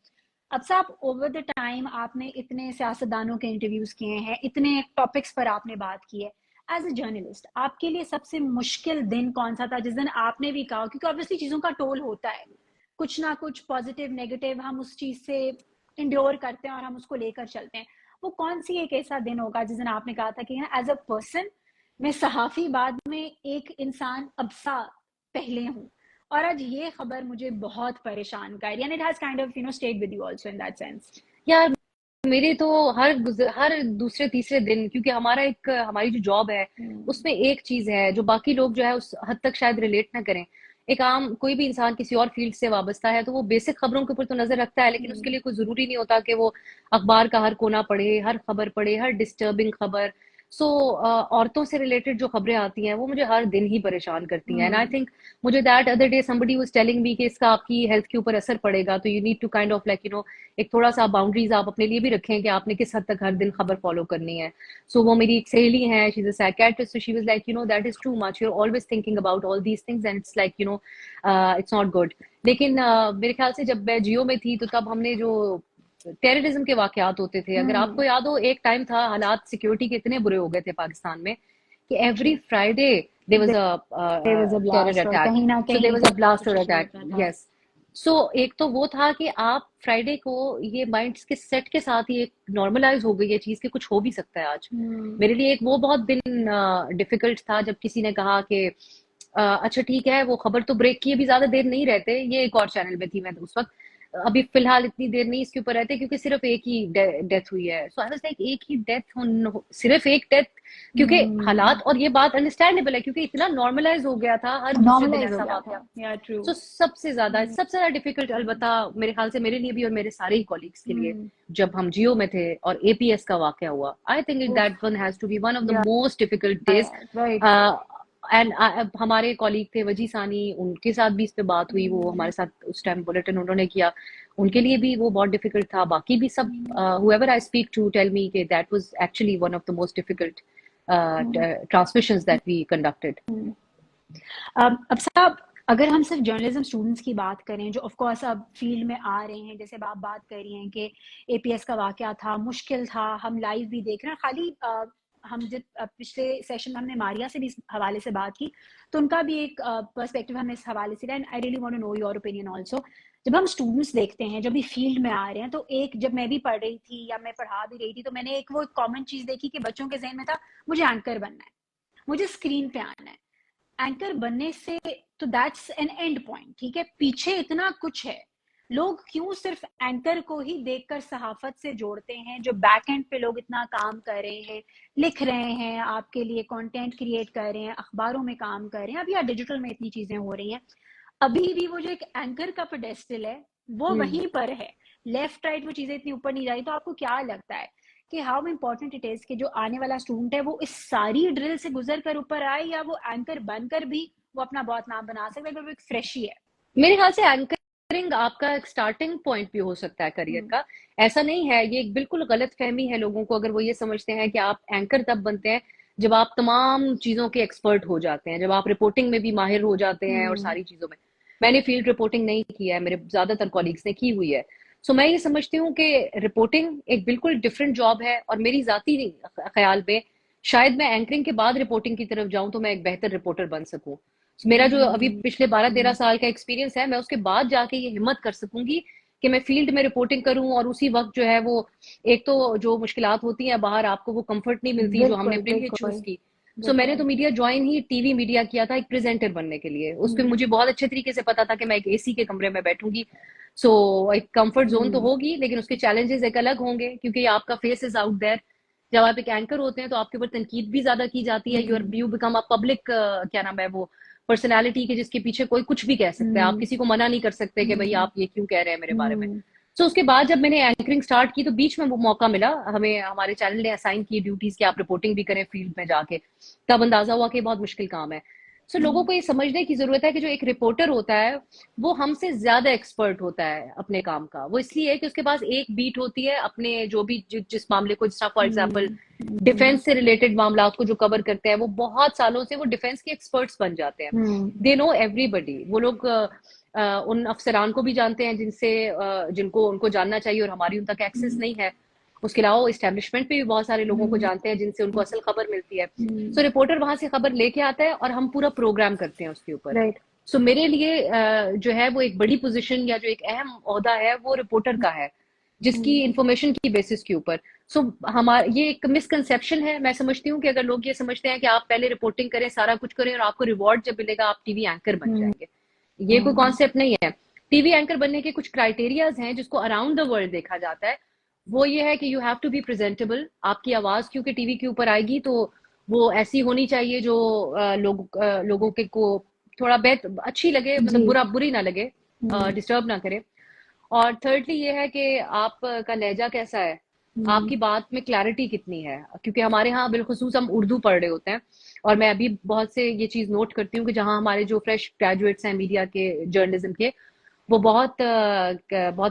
अब से आप ओवर द टाइम आपने इतने सियासतदानों के इंटरव्यूज किए हैं, इतने टॉपिक्स पर आपने बात की है। एज ए जर्नलिस्ट, आपके लिए सबसे मुश्किल दिन कौन सा था, जिस दिन आपने भी कहा, क्योंकि ऑब्वियसली चीजों का टोल होता है, कुछ ना कुछ पॉजिटिव नेगेटिव हम उस चीज से इंड्योर करते हैं और हम उसको लेकर चलते हैं। वो कौन सी एक ऐसा दिन होगा जिस दिन आपने कहा था कि एज अ पर्सन, मैं सहाफी बाद में एक इंसान अब सा पहले हूँ, और आज ये खबर मुझे बहुत परेशान कर रही है, and it has kind of stayed with you also in that sense. यार, मेरे तो हर दूसरे तीसरे दिन, क्योंकि हमारी जो जॉब है, उसमें एक चीज है जो बाकी लोग जो है उस हद तक शायद रिलेट ना करें। एक आम कोई भी इंसान किसी और फील्ड से वाबस्ता है, तो वो बेसिक खबरों के ऊपर तो नजर रखता है, लेकिन उसके लिए कोई जरूरी नहीं होता कि वो अखबार का हर कोना पढ़े, हर खबर पढ़े, हर डिस्टर्बिंग खबर। औरतों से रिलेटेड जो खबरें आती हैं वो मुझे हर दिन ही परेशान करती हैं। एंड आई थिंक मुझे that other day somebody was telling me कि इसका आपकी हेल्थ के ऊपर असर पड़ेगा, तो you need to kind of like एक थोड़ा सा बाउंड्रीज आप अपने लिए भी रखें कि आपने किस हद तक हर दिन खबर फॉलो करनी है। वो मेरी एक सहेली है, she is a psychiatrist, so she was like that is too much, you are always thinking about all these things and it's like it's not good. लेकिन मेरे ख्याल से जब मैं जियो में थी, तो तब हमने जो टेररिज्म के वाकयात होते थे, अगर आपको याद हो, एक टाइम था, हालात सिक्योरिटी के इतने बुरे हो गए थे पाकिस्तान में कि every Friday there was there was a a terror blast, और अटैक। कहीं ना देयर कहीं वाज कुछ अ ब्लास्ट और कुछ अटैक। होता था। यस। एक तो वो था कि आप फ्राइडे को, ये माइंड्स के सेट के साथ ही एक नॉर्मलाइज हो गई ये चीज कि कुछ हो भी सकता है आज। मेरे लिए एक वो बहुत दिन डिफिकल्ट था जब किसी ने कहा कि अच्छा ठीक है, वो खबर तो ब्रेक किए भी ज्यादा देर नहीं रहते, ये एक और चैनल में थी मैं उस वक्त, अभी फिलहाल इतनी देर नहीं इसके ऊपर रहते क्योंकि सिर्फ एक ही डेथ हुई है। सो आई वाज लाइक, एक ही डेथ, सिर्फ एक डेथ, क्योंकि हालात, और ये बात अंडरस्टैंडेबल है क्योंकि इतना नॉर्मलाइज हो गया था, हर दूसरे दिन नॉर्मलाइज हो ऐसा गया वाकया। था। या, ट्रू। सबसे ज्यादा डिफिकल्ट, अलबत्ता मेरे ख्याल से मेरे लिए भी और मेरे सारे ही कॉलीग्स के लिए, जब हम जियो में थे और एपीएस का वाकया हुआ, I think that one has to be one of the yeah. Most difficult days. Right. And हमारे कॉलीग थे वजी सानी, उनके साथ भी इस पे बात हुई, वो हमारे साथ उस टाइम बुलेटिन उन्होंने किया, उनके लिए भी वो बहुत डिफिकल्ट था। बाकी भी सब whoever I speak to tell me कि that was actually one of the most difficult transmissions that we conducted. अब साहब, अगर हम सिर्फ जर्नलिज्म स्टूडेंट्स की बात करें जो ऑफ कोर्स अब फील्ड में आ रहे हैं, जैसे आप बात कर रही हैं कि एपीएस का वाकया था, मुश्किल था, हम लाइव भी देख रहे हैं, खाली हम जब पिछले सेशन में हमने मारिया से भी इस हवाले से बात की, तो उनका भी एक पर्सपेक्टिव हमने इस हवाले से लिया, and I really want to know your opinion also. जब हम स्टूडेंट्स देखते हैं जब भी फील्ड में आ रहे हैं, तो एक जब मैं भी पढ़ रही थी या मैं पढ़ा भी रही थी, तो मैंने एक वो कॉमन चीज देखी कि बच्चों के जहन में था मुझे एंकर बनना है, मुझे स्क्रीन पे आना है। एंकर बनने से तो दैट्स एन एंड पॉइंट, ठीक है, पीछे इतना कुछ है। लोग क्यों सिर्फ एंकर को ही देखकर सहाफत से जोड़ते हैं, जो बैक एंड पे लोग इतना काम कर रहे हैं, लिख रहे हैं, आपके लिए कंटेंट क्रिएट कर रहे हैं, अखबारों में काम कर रहे हैं, अभी यार डिजिटल में इतनी चीजें हो रही हैं, अभी भी वो जो एक एंकर का पेडेस्टल है वो वहीं पर है, लेफ्ट राइट वो चीजें इतनी ऊपर नहीं जा रही। तो आपको क्या लगता है कि हाउ इम्पोर्टेंट इट इज कि जो आने वाला स्टूडेंट है वो इस सारी ड्रिल से गुजर कर ऊपर आए, या वो एंकर बनकर भी वो अपना बहुत नाम बना सकता है अगर वो एक फ्रेश ही है? मेरे ख्याल से एंकरिंग आपका एक स्टार्टिंग पॉइंट भी हो सकता है करियर का। ऐसा नहीं है, ये एक बिल्कुल गलत फहमी है लोगों को अगर वो ये समझते हैं कि आप एंकर तब बनते हैं जब आप तमाम चीजों के एक्सपर्ट हो जाते हैं, जब आप रिपोर्टिंग में भी माहिर हो जाते हैं और सारी चीजों में। मैंने फील्ड रिपोर्टिंग नहीं किया है, मेरे ज्यादातर कॉलीग्स ने की हुई है। सो मैं ये समझती हूँ कि रिपोर्टिंग एक बिल्कुल डिफरेंट जॉब है, और मेरी जाती ख्याल में शायद मैं एंकरिंग के बाद रिपोर्टिंग की तरफ जाऊं तो मैं एक बेहतर रिपोर्टर बन सकूं। मेरा जो अभी पिछले 12-13 साल का एक्सपीरियंस है, मैं उसके बाद जाके ये हिम्मत कर सकूंगी कि मैं फील्ड में रिपोर्टिंग करूं, और उसी वक्त जो है वो एक तो जो मुश्किलात होती हैं बाहर, आपको वो कंफर्ट नहीं मिलती जो हमने बिल्कुल अपने लिए बिल्कुल चूज की। सो मैंने तो बिल्कुल। मीडिया ज्वाइन ही टीवी मीडिया किया था एक प्रेजेंटर बनने के लिए। उसके मुझे बहुत अच्छे तरीके से पता था कि मैं एक एसी के कमरे में बैठूंगी, सो एक कंफर्ट जोन तो होगी, लेकिन उसके चैलेंजेस एक अलग होंगे क्योंकि आपका फेस इज आउट देयर। जब आप एक एंकर होते हैं तो आपके ऊपर तनकीद भी ज्यादा की जाती है, यू बिकम अ पब्लिक, क्या नाम है वो, पर्सनैलिटी के जिसके पीछे कोई कुछ भी कह सकता है, आप किसी को मना नहीं कर सकते कि भाई आप ये क्यों कह रहे हैं मेरे बारे में। सो उसके बाद जब मैंने एंकरिंग स्टार्ट की तो बीच में वो मौका मिला हमें, हमारे चैनल ने असाइन की ड्यूटीज कि आप रिपोर्टिंग भी करें फील्ड में जाके। तब अंदाजा हुआ कि बहुत मुश्किल काम है। सो लोगों को ये समझने की जरूरत है कि जो एक रिपोर्टर होता है वो हमसे ज्यादा एक्सपर्ट होता है अपने काम का। वो इसलिए कि उसके पास एक बीट होती है अपने जो भी जिस मामले को, जिस फॉर एग्जाम्पल डिफेंस से रिलेटेड मामला को जो कवर करते हैं, वो बहुत सालों से वो डिफेंस के एक्सपर्ट्स बन जाते हैं। They no everybody. वो लोग उन अफसरान को भी जानते हैं जिनसे जिनको उनको जानना चाहिए और हमारी उन तक एक्सेस नहीं है। उसके अलावा इस्टेब्लिशमेंट पे भी बहुत सारे लोगों को जानते हैं जिनसे उनको असल खबर मिलती है। सो रिपोर्टर वहां से खबर लेके आता है और हम पूरा प्रोग्राम करते हैं उसके ऊपर। राइट। सो मेरे लिए जो है वो एक बड़ी पोजीशन या जो एक अहम ओहदा है वो रिपोर्टर का है, जिसकी इंफॉर्मेशन की बेसिस के ऊपर। सो हमारा ये एक मिसकंसेप्शन है। मैं समझती हूँ कि अगर लोग ये समझते हैं कि आप पहले रिपोर्टिंग करें, सारा कुछ करें, और आपको रिवॉर्ड जब मिलेगा आप टीवी एंकर बन जाएंगे, ये कोई कॉन्सेप्ट नहीं है। टीवी एंकर बनने के कुछ क्राइटेरियाज हैं जिसको अराउंड द वर्ल्ड देखा जाता है। वो ये है कि you have to be presentable. आपकी आवाज क्योंकि टीवी के ऊपर आएगी तो वो ऐसी होनी चाहिए जो लोगों के को थोड़ा अच्छी लगे, मतलब बुरी ना लगे, डिस्टर्ब ना करे। और थर्डली ये है कि आपका लहजा कैसा है, आपकी बात में क्लैरिटी कितनी है, क्योंकि हमारे यहाँ बिलखुसूस हम उर्दू पढ़ रहे होते हैं। और मैं अभी बहुत से ये चीज नोट करती हूँ कि जहाँ हमारे जो फ्रेश ग्रेजुएट्स हैं मीडिया के, जर्नलिज्म के, वो बहुत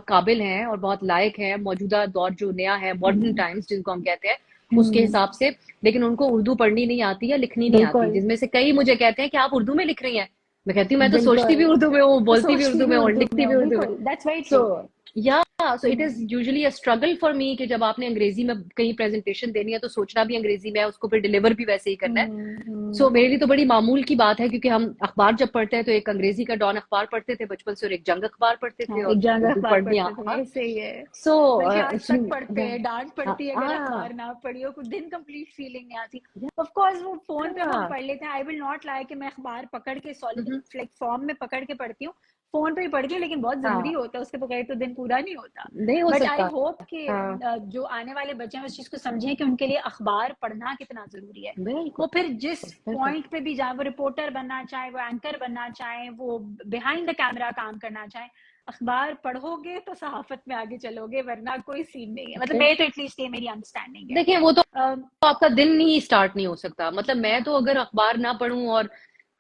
काबिल हैं और बहुत लायक हैं। मौजूदा दौर जो नया है, मॉडर्न टाइम्स जिनको हम कहते हैं, उसके हिसाब से, लेकिन उनको उर्दू पढ़नी नहीं आती या लिखनी नहीं आती। बिल्कुल जिनमें से कई मुझे कहते हैं कि आप उर्दू में लिख रही हैं। मैं कहती हूँ मैं तो सोचती भी बिल्कुल। उर्दू में हूँ, मैं बोलती भी सोचती उर्दू भी में और उर्दू में लिखती भी हूँ, उर्दू में। बिल्कुल, that's very so true. Yeah so it is usually a struggle for me कि जब आपने अंग्रेजी में कहीं प्रेजेंटेशन देनी है तो सोचना भी अंग्रेजी में है, उसको फिर डिलीवर भी वैसे ही करना है। सो मेरे लिए तो बड़ी मामूल की बात है, क्योंकि हम अखबार जब पढ़ते हैं तो एक अंग्रेजी का डॉन अखबार पढ़ते थे बचपन से, और एक जंग अखबार पढ़ते थे, हाँ, और एक जंग उर्दू अखबार पढ़नी। पढ़ते थे, हाँ। ऐसे ही है। सो बल्कि आज तक पढ़ते हैं, डांट पड़ती है अगर अखबार ना पढ़ी हो, कुछ दिन कंप्लीट फीलिंग नहीं आती। ऑफ कोर्स वो फोन पे हम पढ़ लेते हैं। आई विल नॉट लाई कि मैं अखबार पकड़ के सॉलिड लाइक फॉर्म में पकड़ के पढ़ती हूँ, फोन पे ही पढ़ती हूँ, लेकिन बहुत जरूरी होता है, उसके बगैर तो दिन पूरा नहीं होता। नहीं हो बट आई सकता। होप कि हाँ, जो आने वाले बच्चे हैं उस चीज को समझें कि उनके लिए अखबार पढ़ना कितना जरूरी है। बिल्कुल वो फिर जिस बिल्कुल। पॉइंट पे भी जाए, वो रिपोर्टर बनना चाहे, वो एंकर बनना चाहे, वो बिहाइंड द कैमरा काम करना चाहे, अखबार पढ़ोगे तो सहाफत में आगे चलोगे, वरना कोई सीन नहीं है। मतलब मैं तो एटलीस्ट ये मेरी अंडरस्टैंडिंग है। देखिए वो तो अम, आपका दिन ही स्टार्ट नहीं हो सकता। मतलब मैं तो हाँ, अगर अखबार ना पढूं और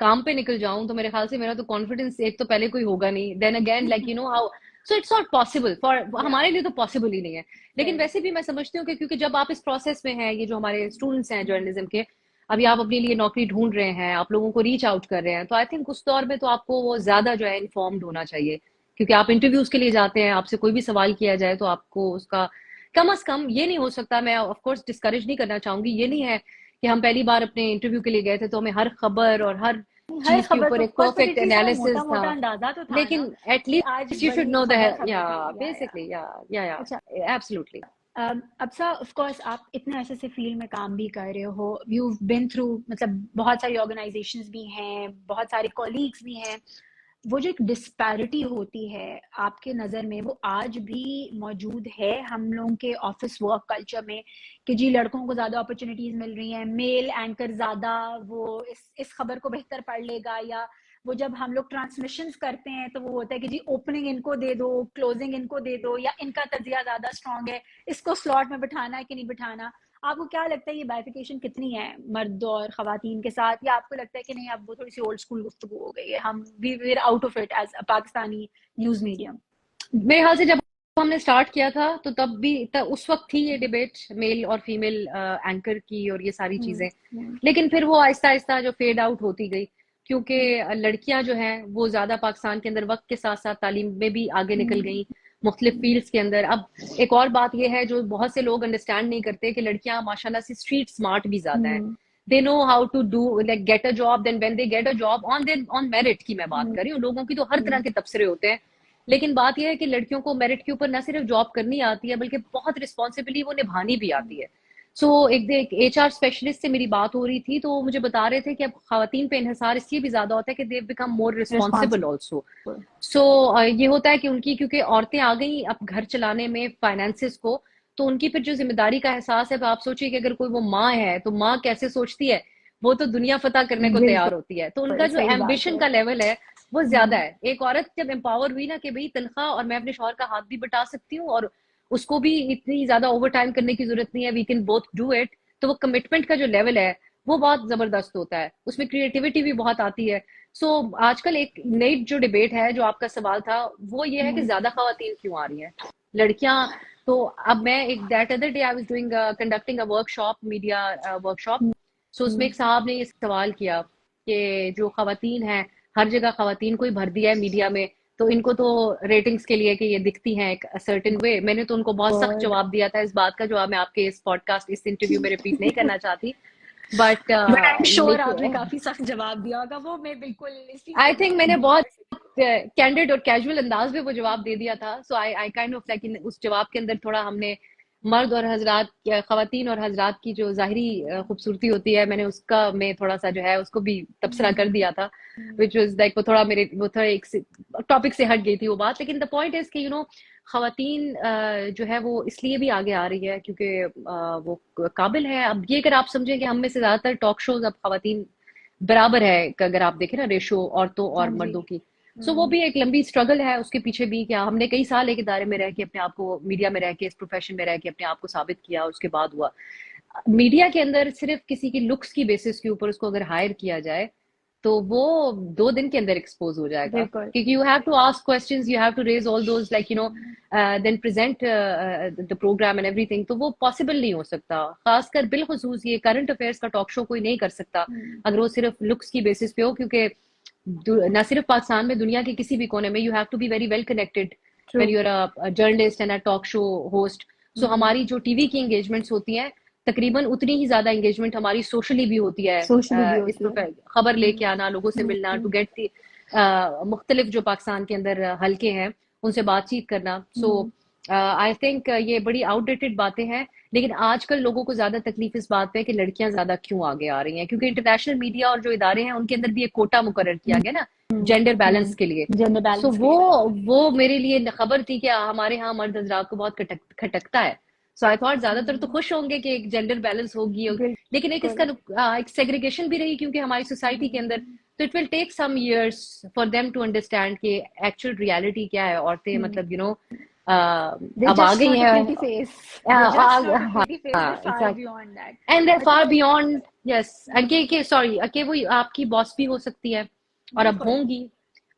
काम पे निकल जाऊं तो मेरे ख्याल से मेरा तो कॉन्फिडेंस एक तो पहले कोई होगा नहीं, then again like you know how. So it's not possible for, या हमारे लिए तो पॉसिबल ही नहीं है। लेकिन राइट। वैसे भी मैं समझती हूँ कि क्योंकि जब आप इस प्रोसेस में हैं, ये जो हमारे स्टूडेंट्स हैं जर्नलिज्म के, अभी आप अपने लिए नौकरी ढूंढ रहे हैं, आप लोगों को रीच आउट कर रहे हैं, तो आई थिंक उस दौर में तो आपको वो ज्यादा जो है इन्फॉर्म्ड होना चाहिए। क्योंकि आप इंटरव्यूज के लिए जाते हैं, आपसे कोई भी सवाल किया जाए तो आपको उसका कम अज कम ये नहीं हो सकता। मैं ऑफ कोर्स डिस्करेज नहीं करना चाहूंगी, ये नहीं है कि हम पहली बार अपने इंटरव्यू के लिए गए थे तो हमें हर खबर और हर हर चीज के खबर ऊपर तो एक फर्स्ट परफेक्ट एटलीस्ट हमें एनालिसिस मोटा था, मोटा अंदाजा तो था ना लेकिन कि आज एटलीस्ट यू शुड बड़ी नो द, खबर या हमें या बेसिकली या अच्छा। एब्सोल्युटली। अब्सा ऑफ कोर्स आप इतने ऐसे से फील्ड में काम भी कर रहे हो, यू बिन थ्रू, मतलब बहुत सारी ऑर्गेनाइजेशंस भी हैं, बहुत सारे कॉलीग्स भी हैं, वो जो एक डिस्पैरिटी होती है आपके नज़र में वो आज भी मौजूद है हम लोगों के ऑफिस वर्क कल्चर में, कि जी लड़कों को ज़्यादा अपॉर्चुनिटीज़ मिल रही हैं, मेल एंकर ज़्यादा वो इस खबर को बेहतर पढ़ लेगा, या वो जब हम लोग ट्रांसमिशंस करते हैं तो वो होता है कि जी ओपनिंग इनको दे दो, क्लोजिंग इनको दे दो, या इनका तजिया ज़्यादा स्ट्रांग है, इसको स्लॉट में बिठाना है कि नहीं बिठाना। आपको क्या लगता है ये बाइफिकेशन कितनी है मर्द और खवातीन के साथ, या आपको लगता है कि नहीं अब वो थोड़ी सी ओल्ड स्कूल गुफ्तगू हो गई है, हम we out of it as a Pakistani news medium? मेरे ख्याल से जब हमने स्टार्ट किया था तो तब भी उस वक्त थी ये डिबेट मेल और फीमेल एंकर की और ये सारी चीजें, हम्म लेकिन फिर वो आहिस्ता आहिस्ता जो फेड आउट होती गई, क्योंकि लड़कियां जो हैं वो ज्यादा पाकिस्तान के अंदर वक्त के साथ साथ तालीम में भी आगे निकल गई मुख्तलिफ फील्ड्स के अंदर। अब एक और बात ये है जो बहुत से लोग अंडरस्टैंड नहीं करते कि लड़कियां माशाल्लाह से स्ट्रीट स्मार्ट भी ज्यादा हैं, they know how to do like get a job, then when they get a job on merit की मैं बात कर रही हूँ, लोगों की तो हर तरह के तबसरे होते हैं, लेकिन बात यह है कि लड़कियों को मेरिट के ऊपर न सिर्फ जॉब करनी आती है बल्कि बहुत रिस्पॉन्सिबिलिटी वो निभानी भी आती है। सो एक एचआर स्पेशलिस्ट से मेरी बात हो रही थी तो वो मुझे बता रहे थे कि अब खवातीन पे इन्हिसार इसलिए भी ज्यादा होता है कि they become more responsible also. Responsible. So ये होता है कि उनकी, क्योंकि औरतें आ गई अब घर चलाने में फाइनेंसिस को, तो उनकी फिर जो जिम्मेदारी का एहसास है, तो आप सोचिए कि अगर कोई वो माँ है तो माँ कैसे सोचती है, वो तो दुनिया फतह करने को तैयार होती है, तो उनका बिल्कुल जो सही बात एम्बिशन है। का लेवल है वो ज्यादा है। एक औरत जब एम्पावर हुई ना कि भाई तनख्वाह और मैं अपने शौहर का हाथ भी बटा सकती हूँ और उसको भी इतनी ज्यादा ओवर टाइम करने की जरूरत नहीं है, we can both do it, तो वो कमिटमेंट का जो लेवल है वो बहुत जबरदस्त होता है, उसमें क्रिएटिविटी भी बहुत आती है। सो आजकल एक नई जो डिबेट है, जो आपका सवाल था, वो ये है कि ज्यादा खवातीन क्यों आ रही हैं लड़कियां। तो अब मैं एक that other day I was doing conducting a workshop, media workshop. So उसमें एक साहब ने ये सवाल किया कि जो खवातीन हैं, हर जगह खवातीन को ही भर दिया है मीडिया में, तो इनको तो रेटिंग्स के लिए कि ये दिखती हैं एक सर्टेन वे। मैंने तो उनको बहुत सख्त गुड। जवाब दिया था, इस बात का जवाब मैं आपके इस पॉडकास्ट, इस इंटरव्यू में रिपीट नहीं करना चाहती, but but I am sure आपने लेकिन काफी सख्त जवाब दिया होगा, वो मैं बिल्कुल इस चीज आई पे थिंक मैं मैंने बिल्कुल बहुत कैंडिड और कैजुअल अंदाज में वो जवाब दे दिया था। सो आई काइंड ऑफ लाइक उस जवाब के अंदर थोड़ा हमने मर्द और हजरात, खवातीन और हजरात की जो जाहिरी खूबसूरती होती है, मैंने उसका में थोड़ा सा जो है उसको भी तबसरा कर दिया था, विच वाज लाइक वो थोड़ा एक टॉपिक से हट गई थी वो बात। लेकिन द पॉइंट इज कि खवातीन जो है वो इसलिए भी आगे आ रही है क्योंकि वो काबिल है। अब ये अगर आप समझें कि हम में से ज्यादातर टॉक शोज अब खवातीन बराबर है, अगर आप देखें ना रेशो औरतों हाँ और जी। मर्दों की। सो वो भी एक लंबी स्ट्रगल है, उसके पीछे भी क्या हमने कई साल एक इदारे में रह के अपने आप को, मीडिया में रह के, इस प्रोफेशन में रह के अपने आप को साबित किया, उसके बाद हुआ मीडिया के अंदर सिर्फ किसी की लुक्स की बेसिस के ऊपर उसको अगर हायर किया जाए तो वो 2 दिन के अंदर एक्सपोज हो जाएगा, बिल्कुल। क्योंकि you have to ask questions, you have to raise all those like then present the programme and everything, तो वो पॉसिबल नहीं हो सकता। खासकर बिलखुसूस ये करंट अफेयर्स का टॉक शो कोई नहीं कर सकता अगर वो सिर्फ लुक्स की बेसिस पे हो, क्योंकि ना सिर्फ पाकिस्तान में, दुनिया के किसी भी कोने में you have to be very well connected true. When you are a journalist and a talk show host. So हमारी जो टीवी की एंगेजमेंट्स होती हैं, तकरीबन उतनी ही ज्यादा एंगेजमेंट हमारी सोशली भी होती है, सोशली भी इस होती है। खबर लेके आना, लोगों से मिलना, टू गेट मुख्तलिफ जो पाकिस्तान के अंदर हलके हैं उनसे बातचीत करना। सो आई थिंक ये बड़ी आउटडेटेड बातें हैं, लेकिन आजकल लोगों को ज्यादा तकलीफ इस बात पे है कि लड़कियां ज्यादा क्यों आगे आ रही हैं, क्योंकि इंटरनेशनल मीडिया और जो इदारे हैं उनके अंदर भी एक कोटा मुकर्रर किया गया ना जेंडर बैलेंस के लिए। जेंडर सो बैलेंस के वो लिए। वो मेरे लिए खबर थी कि हमारे यहाँ मर्द हजरात को बहुत खटकता है। सो आई थॉट ज्यादातर तो खुश होंगे कि एक जेंडर बैलेंस होगी, लेकिन एक इसका बिल्कुल। एक सेग्रीगेशन भी रही क्योंकि हमारी सोसाइटी के अंदर, तो it will take some years for them to understand कि एक्चुअल रियलिटी क्या है। औरतें मतलब They अब आ just गई want a हैं, pretty face. They just want a pretty face. They're far exact beyond that. And there अच्छा फार तो बियॉन्ड, यस, के सॉरी के वो आपकी बॉस भी हो सकती है और अब बिल्कुल। होंगी,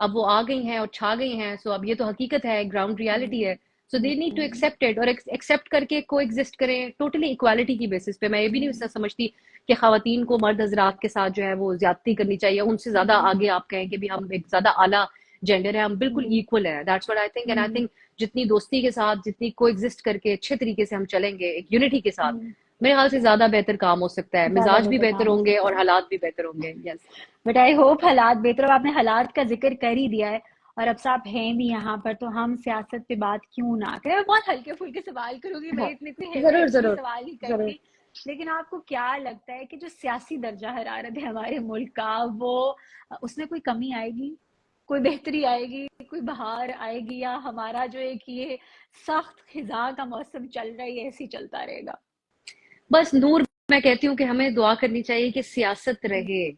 अब वो आ गई हैं और छा गई हैं। सो अब ये तो हकीकत है, ग्राउंड रियलिटी है। So they need to accept it और एक्सेप्ट करके को एग्जिस्ट करें टोटली इक्वालिटी की बेसिस पे। मैं ये भी नहीं समझती कि खवातीन को मर्द हजरात के साथ जो है वो ज्यादती करनी चाहिए, उनसे ज्यादा आगे आप कहें कि भी हम एक ज्यादा आला जेंडर है, हम बिल्कुल इक्वल है। That's what I think, and I think जितनी दोस्ती के साथ, जितनी को एग्जिस्ट करके अच्छे तरीके से हम चलेंगे एक यूनिटी के साथ, मेरे ख्याल से ज्यादा बेहतर काम हो सकता है, ज्यादा मिजाज भी बेहतर बेहतर काम हो होंगे सकता और है। हालात भी बेहतर होंगे। यस। बट आई होप हालात बेहतर हो। आपने हालात का जिक्र कर ही दिया है, और अब साहब हैं भी यहाँ पर, तो हम सियासत पे बात क्यों ना करें। मैं बहुत हल्के फुल्के सवाल करूंगी, मैं हाँ, इतने कोई हेवी जरूर हेवी जरूर सवाल नहीं जरूर। करती। लेकिन आपको क्या लगता है कि जो सियासी दर्जा हरारत है हमारे मुल्क का, वो उसमें कोई कमी आएगी, कोई बेहतरी आएगी, कोई बहार आएगी, या हमारा जो एक ये सख्त खिजा का मौसम चल रहा है ये ऐसे ही चलता रहेगा? बस नूर, मैं कहती हूँ कि हमें दुआ करनी चाहिए कि सियासत रहे,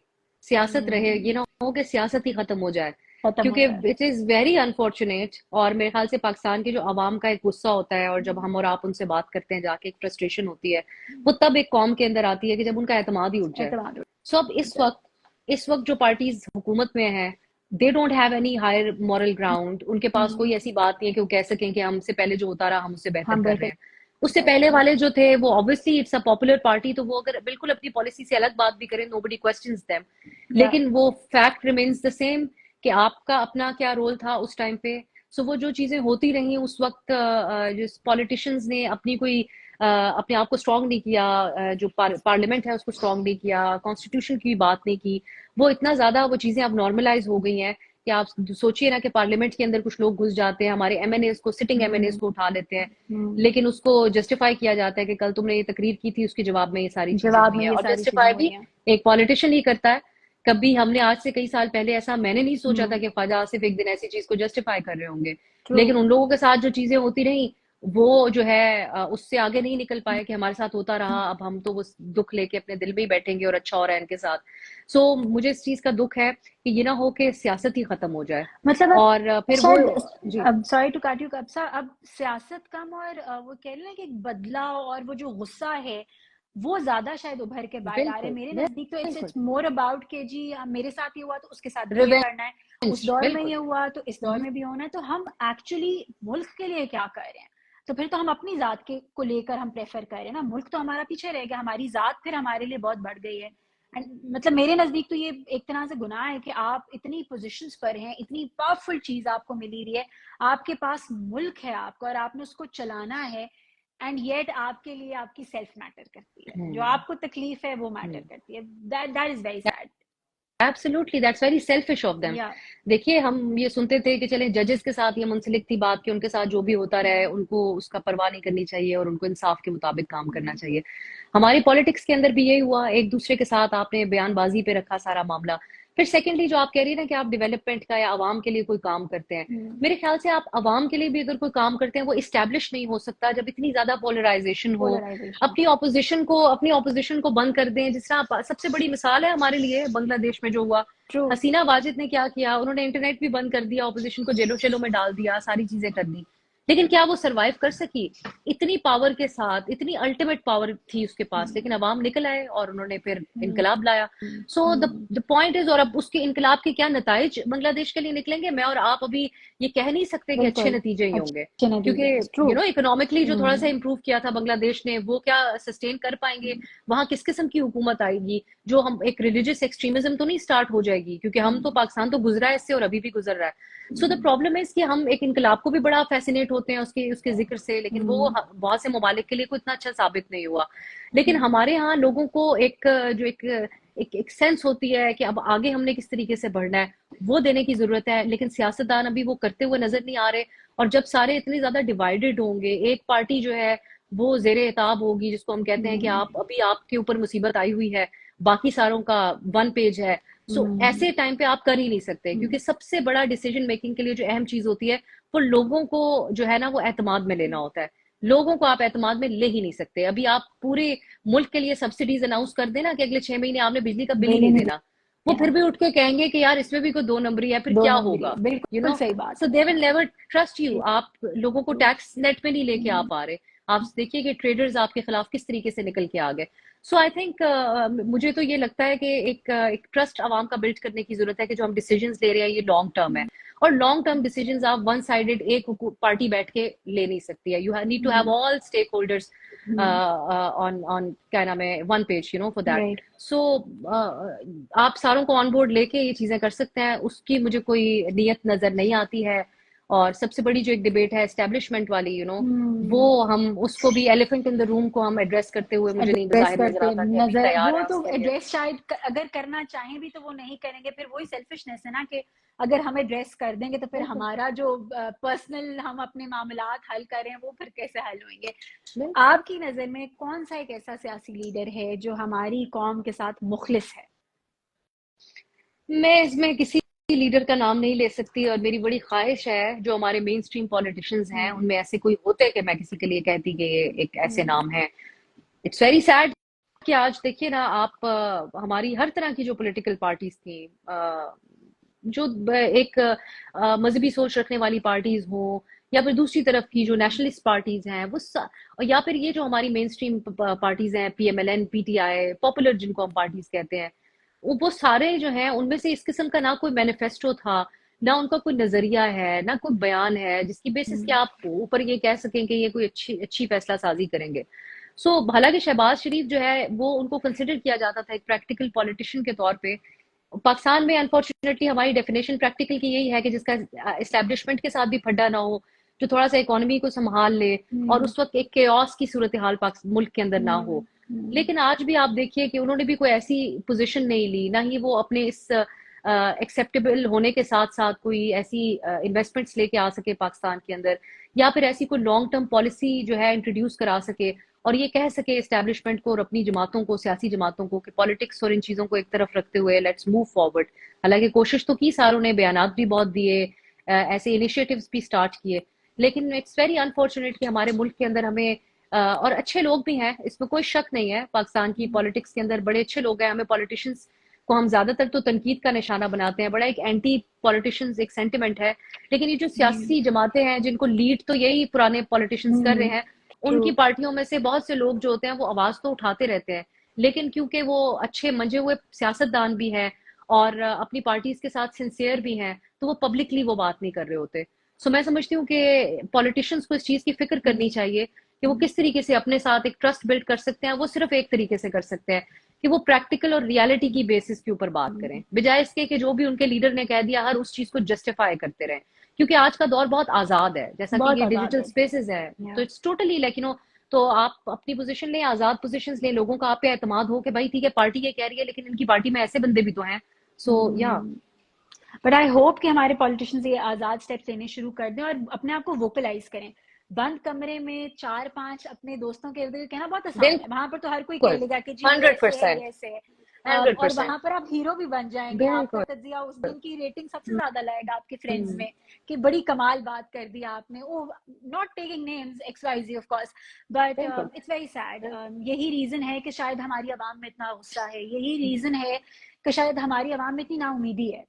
सियासत रहे, ये हम्म, ना हो कि सियासत ही खत्म हो जाए। खत्म हो क्योंकि जाए। इट इज वेरी अनफॉर्चुनेट, और मेरे ख्याल से पाकिस्तान की जो आवाम का एक गुस्सा होता है, और जब हम और आप उनसे बात करते हैं जाके, एक फ्रस्ट्रेशन होती है, वो तब एक कौम के अंदर आती है कि जब उनका एतमाद ही उठ जाए। एतमाद उठ सो अब जाए। इस वक्त जो पार्टीज हुकूमत में है, they don't have any higher moral ground, उनके पास हम्म, कोई ऐसी बात नहीं है कि वो कह सकें कि हमसे पहले जो होता रहा हम उससे बेहतर हम कर रहे बेहतर हैं। उससे कर रहे पहले हैं। वाले जो थे वो obviously it's a popular party, तो वो अगर बिल्कुल अपनी पॉलिसी से अलग बात भी करें, नोबडी क्वेश्चंस देम, या लेकिन वो फैक्ट रिमेन्स द सेम कि आपका अपना क्या रोल था उस टाइम पे। सो वो जो चीजें होती रही उस वक्त, जिस पॉलिटिशियंस ने अपनी कोई अपने आप को स्ट्रांग नहीं किया, जो पार्लियामेंट है उसको स्ट्रांग नहीं किया, कॉन्स्टिट्यूशन की बात नहीं की, वो इतना ज्यादा वो चीजें अब नॉर्मलाइज हो गई हैं कि आप सोचिए ना कि पार्लियामेंट के अंदर कुछ लोग घुस जाते हैं, हमारे एमएनएस को, सिटिंग एमएनएस हम्म, को उठा लेते हैं, हम्म, लेकिन उसको जस्टिफाई किया जाता है कि कल तुमने ये तकरीर की थी, उसके जवाब में ये सारी चीजें जवाब हुई में हैं, ये और सारी चीजें जस्टिफाई हो भी रही हैं। एक पॉलिटिशियन ही करता है। कभी हमने आज से कई साल पहले ऐसा मैंने नहीं सोचा था हम्म, कि ख्वाजा आसिफ एक दिन ऐसी चीज को जस्टिफाई कर रहे होंगे, ट्रू। लेकिन उन लोगों के साथ जो चीजें होती रही, वो जो है उससे आगे नहीं निकल पाए कि हमारे साथ होता रहा, अब हम तो वो दुख लेके अपने दिल में ही बैठेंगे और अच्छा हो रहा है इनके साथ। सो मुझे इस चीज का दुख है कि ये ना हो कि सियासत ही खत्म हो जाए, मतलब अब और फिर वो। शायद, जी। अब सॉरी टू कट यू, कब सा अब सियासत कम और वो कह रहे हैं कि एक बदलाव और वो जो गुस्सा है वो ज्यादा शायद उभर के बाहर आ रहे हैं। बिल्कुल मेरे नजदीक तो इट्स बिल्कुल। इट्स मोर अबाउट के जी मेरे साथ ये हुआ तो उसके साथ भी ये करना है, रिवेंज, उस दौर में बिल्कुल। ये हुआ तो इस दौर में भी होना है। तो हम एक्चुअली मुल्क के लिए क्या कर रहे हैं? तो फिर तो हम अपनी जात के को लेकर हम प्रेफर कर रहे हैं ना, मुल्क तो हमारा पीछे रह गया, हमारी जात फिर हमारे लिए बहुत बढ़ गई है। And मतलब मेरे नजदीक तो ये एक तरह से गुनाह है कि आप इतनी पोजीशंस पर हैं, इतनी पावरफुल चीज आपको मिली रही है, आपके पास मुल्क है आपका और आपने उसको चलाना है, एंड येट आपके लिए आपकी सेल्फ मैटर करती है, जो हम्म। आपको तकलीफ है वो मैटर करती है। That that is very sad. Absolutely, that's very selfish of them. या देखिए, हम ये सुनते थे कि चले जजेस के साथ ये मुंसलिक थी बात कि उनके साथ जो भी होता रहे उनको उसका परवाह नहीं करनी चाहिए और उनको इंसाफ के मुताबिक काम करना चाहिए। हमारी पॉलिटिक्स के अंदर भी यही हुआ, एक दूसरे के साथ आपने बयानबाजी पे रखा सारा मामला। फिर सेकेंडली जो आप कह रही है ना कि आप डेवलपमेंट का या आवाम के लिए कोई काम करते हैं, मेरे ख्याल से आप आवाम के लिए भी अगर कोई काम करते हैं वो इस्टेब्लिश नहीं हो सकता जब इतनी ज्यादा पोलराइजेशन हो। पोलराइजेशन। अपनी ऑपोजिशन को बंद कर दें, जिस तरह सबसे बड़ी मिसाल है हमारे लिए बांग्लादेश में जो हुआ। ट्रू। हसीना वाजिद ने क्या किया, उन्होंने इंटरनेट भी बंद कर दिया, ऑपोजिशन को जेलों शेलों में डाल दिया, सारी चीजें कर दी, लेकिन क्या वो सरवाइव कर सकी इतनी पावर के साथ? इतनी अल्टीमेट पावर थी उसके पास, लेकिन अवाम निकल आए और उन्होंने फिर इनकलाब लाया। सो द पॉइंट इज, और अब उसके इनकलाब के क्या नतज बांग्लादेश के लिए निकलेंगे, मैं और आप अभी ये कह नहीं सकते कि अच्छे बिल्कुल। नतीजे ही होंगे, अच्छे क्योंकि नतीजे, ट्रू। इकोनॉमिकली जो थोड़ा सा इंप्रूव किया था बांग्लादेश ने, वो क्या सस्टेन कर पाएंगे? वहां किस किस्म की हुकूमत आएगी? जो हम एक रिलीजियस एक्सट्रीमिज्म तो नहीं स्टार्ट हो जाएगी, क्योंकि हम तो पाकिस्तान तो गुजरा है इससे और अभी भी गुजर रहा है। सो द प्रॉब्लम इज कि हम एक इनकलाब को भी बड़ा फैसिनेट होते हैं उसके उसके जिक्र से, लेकिन वो बहुत से ममालिक के लिए कोई इतना अच्छा साबित नहीं हुआ। लेकिन हमारे यहाँ लोगों को जो एक सेंस होती है कि अब आगे हमने किस तरीके से बढ़ना है, वो देने की जरूरत है, लेकिन सियासतदान अभी वो करते हुए नजर नहीं आ रहे। और जब सारे इतने ज्यादा डिवाइडेड होंगे, एक पार्टी जो है वो जेरे एताब होगी, जिसको हम कहते हैं कि आप अभी आपके ऊपर मुसीबत आई हुई है, बाकी सारों का वन पेज है। सो ऐसे टाइम पे आप कर ही नहीं सकते, क्योंकि सबसे बड़ा डिसीजन मेकिंग के लिए जो अहम चीज होती है वो लोगों को जो है ना वो एतमाद में लेना होता है। लोगों को आप एतमाद में ले ही नहीं सकते। अभी आप पूरे मुल्क के लिए सब्सिडीज अनाउंस कर देना कि अगले 6 महीने आपने बिजली का बिल ही बिल नहीं नहीं देना, वो देना। फिर भी उठ के कहेंगे कि यार इसमें भी कोई दो नंबरी है, फिर दो क्या नंबरी होगा? है, यू बिल्कुल नो सही बात so they will never trust you. है। आप लोगों को टैक्स नेट पे नहीं लेके आ पा रहे। आप देखिए कि ट्रेडर्स आपके खिलाफ किस तरीके से निकल के आ गए। सो आई थिंक, मुझे तो ये लगता है कि एक ट्रस्ट आवाम का बिल्ड करने की जरूरत है कि जो हम डिसीजंस ले रहे हैं ये लॉन्ग टर्म है, और लॉन्ग टर्म डिसीजंस आप वन साइडेड एक पार्टी बैठ के ले नहीं सकती है। You need to have all stakeholders on on क्या नाम है one page, for that. Right. So आप सारों को ऑन बोर्ड लेके ये चीजें कर सकते हैं, उसकी मुझे कोई नियत नजर नहीं आती है। और सबसे बड़ी जो एक डिबेट है एस्टेब्लिशमेंट वाली, वो हम्म। हम उसको भी एलिफेंट इन द रूम को हम एड्रेस करते हुए मुझे नहीं एड्रेस जाहिर नजर करते आता कि अभी नजर, तैयार वो है तो उसके लिए। एड्रेस शायद अगर करना चाहें भी तो वो नहीं करेंगे, फिर वही सेल्फिशनेस है ना कि अगर हम एड्रेस कर देंगे तो फिर बिल्कुल। हमारा जो पर्सनल हम अपने मामलात हल करें वो फिर कैसे हल होंगे। बिल्कुल। आपकी नजर में कौन सा एक ऐसा सियासी लीडर है जो हमारी कौम के साथ मुखलिस है? मैं इसमें किसी लीडर का नाम नहीं ले सकती, और मेरी बड़ी ख्वाहिश है जो हमारे मेन स्ट्रीम पॉलिटिशियंस हैं हम्म। उनमें ऐसे कोई होते कि मैं किसी के लिए कहती कि ये एक ऐसे हम्म। नाम है। इट्स वेरी सैड कि आज देखिए ना आप, हमारी हर तरह की जो पॉलिटिकल पार्टीज थी, जो एक मजहबी सोच रखने वाली पार्टीज हो, या फिर दूसरी तरफ की जो नेशनलिस्ट पार्टीज हैं या फिर ये जो हमारी मेन स्ट्रीम पार्टीज हैं, पीएमएलएन, पीटीआई, पॉपुलर जिनको हम पार्टीज कहते हैं, वो सारे जो हैं उनमें से इस किस्म का ना कोई मैनिफेस्टो था, ना उनका कोई नजरिया है, ना कोई बयान है जिसकी बेसिस के हम्म। आप ऊपर ये कह सकें कि ये कोई अच्छी अच्छी फैसला साजी करेंगे। हालांकि शहबाज शरीफ जो है वो उनको कंसिडर किया जाता था एक प्रैक्टिकल पॉलिटिशियन के तौर पे। पाकिस्तान में अनफॉर्चुनेटली हमारी डेफिनेशन प्रैक्टिकल की यही है कि जिसका एस्टेब्लिशमेंट के साथ भी फड्डा ना हो, जो थोड़ा सा इकोनॉमी को संभाल ले, और हम्म। उस वक्त एक केओस की सूरत हाल मुल्क के अंदर ना हम्म। हो। लेकिन आज भी आप देखिए कि उन्होंने भी कोई ऐसी पोजीशन नहीं ली, ना ही वो अपने इस एक्सेप्टेबल होने के साथ साथ कोई ऐसी इन्वेस्टमेंट्स लेके आ सके पाकिस्तान के अंदर, या फिर ऐसी कोई लॉन्ग टर्म पॉलिसी जो है इंट्रोड्यूस करा सके, और ये कह सके इस्टेब्लिशमेंट को और अपनी जमातों को, सियासी जमातों को, कि पॉलिटिक्स और इन चीजों को एक तरफ रखते हुए लेट्स मूव फॉरवर्ड। हालांकि कोशिश तो की सारों ने, बयानात भी बहुत दिए, ऐसे इनिशिएटिव्स भी स्टार्ट किए, लेकिन इट्स वेरी अनफॉर्चुनेट कि हमारे मुल्क के अंदर हमें और अच्छे लोग भी हैं, इसमें कोई शक नहीं है, पाकिस्तान की पॉलिटिक्स के अंदर बड़े अच्छे लोग हैं, हमें पॉलिटिशियंस को हम ज्यादातर तो तनकीद का निशाना बनाते हैं, बड़ा एक एंटी पॉलिटिशियंस एक सेंटिमेंट है। लेकिन ये जो हम्म। सियासी जमातें हैं जिनको लीड तो यही पुराने पॉलिटिशियंस कर रहे हम्म। हैं, ट्रू। उनकी पार्टियों में से बहुत से लोग जो होते हैं वो आवाज तो उठाते रहते हैं, लेकिन क्योंकि वो अच्छे मंजे हुए सियासतदान भी हैं और अपनी पार्टीज के साथ सिंसियर भी हैं, तो वो पब्लिकली वो बात नहीं कर रहे होते। मैं समझती हूँ कि पॉलिटिशियंस को इस चीज की फिक्र करनी चाहिए कि वो किस तरीके से अपने साथ एक ट्रस्ट बिल्ड कर सकते हैं। वो सिर्फ एक तरीके से कर सकते हैं कि वो प्रैक्टिकल और रियलिटी की बेसिस के ऊपर बात करें, बजाय इसके कि जो भी उनके लीडर ने कह दिया हर उस चीज को जस्टिफाई करते रहें। क्योंकि आज का दौर बहुत आजाद है, जैसा कि बहुत ये आजाद डिजिटल है। स्पेसेस है, तो या इट्स टोटली लाइक तो आप अपनी पोजीशन लें, आजाद पोजीशन लें, लोगों का आप पे एतमाद हो कि भाई ठीक है पार्टी ये कह रही है लेकिन इनकी पार्टी में ऐसे बंदे भी तो हैं। या बट आई होप कि हमारे पॉलिटिशियंस ये आजाद स्टेप्स लेने शुरू कर दें और अपने आप को वोकलाइज करें। बंद कमरे में चार पांच अपने दोस्तों के इर्द गिर्द कहना बहुत आसान है, बिल्कुल। वहां पर तो हर कोई कह लेगा कि जी ये हंड्रेड ऐसे है परसेंट ये ऐसे है। 100%। और वहां पर आप हीरो भी बन जाएंगे, आपका बिल्कुल। तज्जिया उस दिन की रेटिंग सबसे ज्यादा लाएगा आपके फ्रेंड्स हम्म, में कि बड़ी कमाल बात कर दी आपने। Oh, not taking names X Y Z of course, but बिल्कुल। It's very sad. बिल्कुल। यही रीजन है कि शायद हमारी आवाम में इतना गुस्सा है, यही रीजन है कि शायद हमारी आवाम में इतनी नाउमीदी है।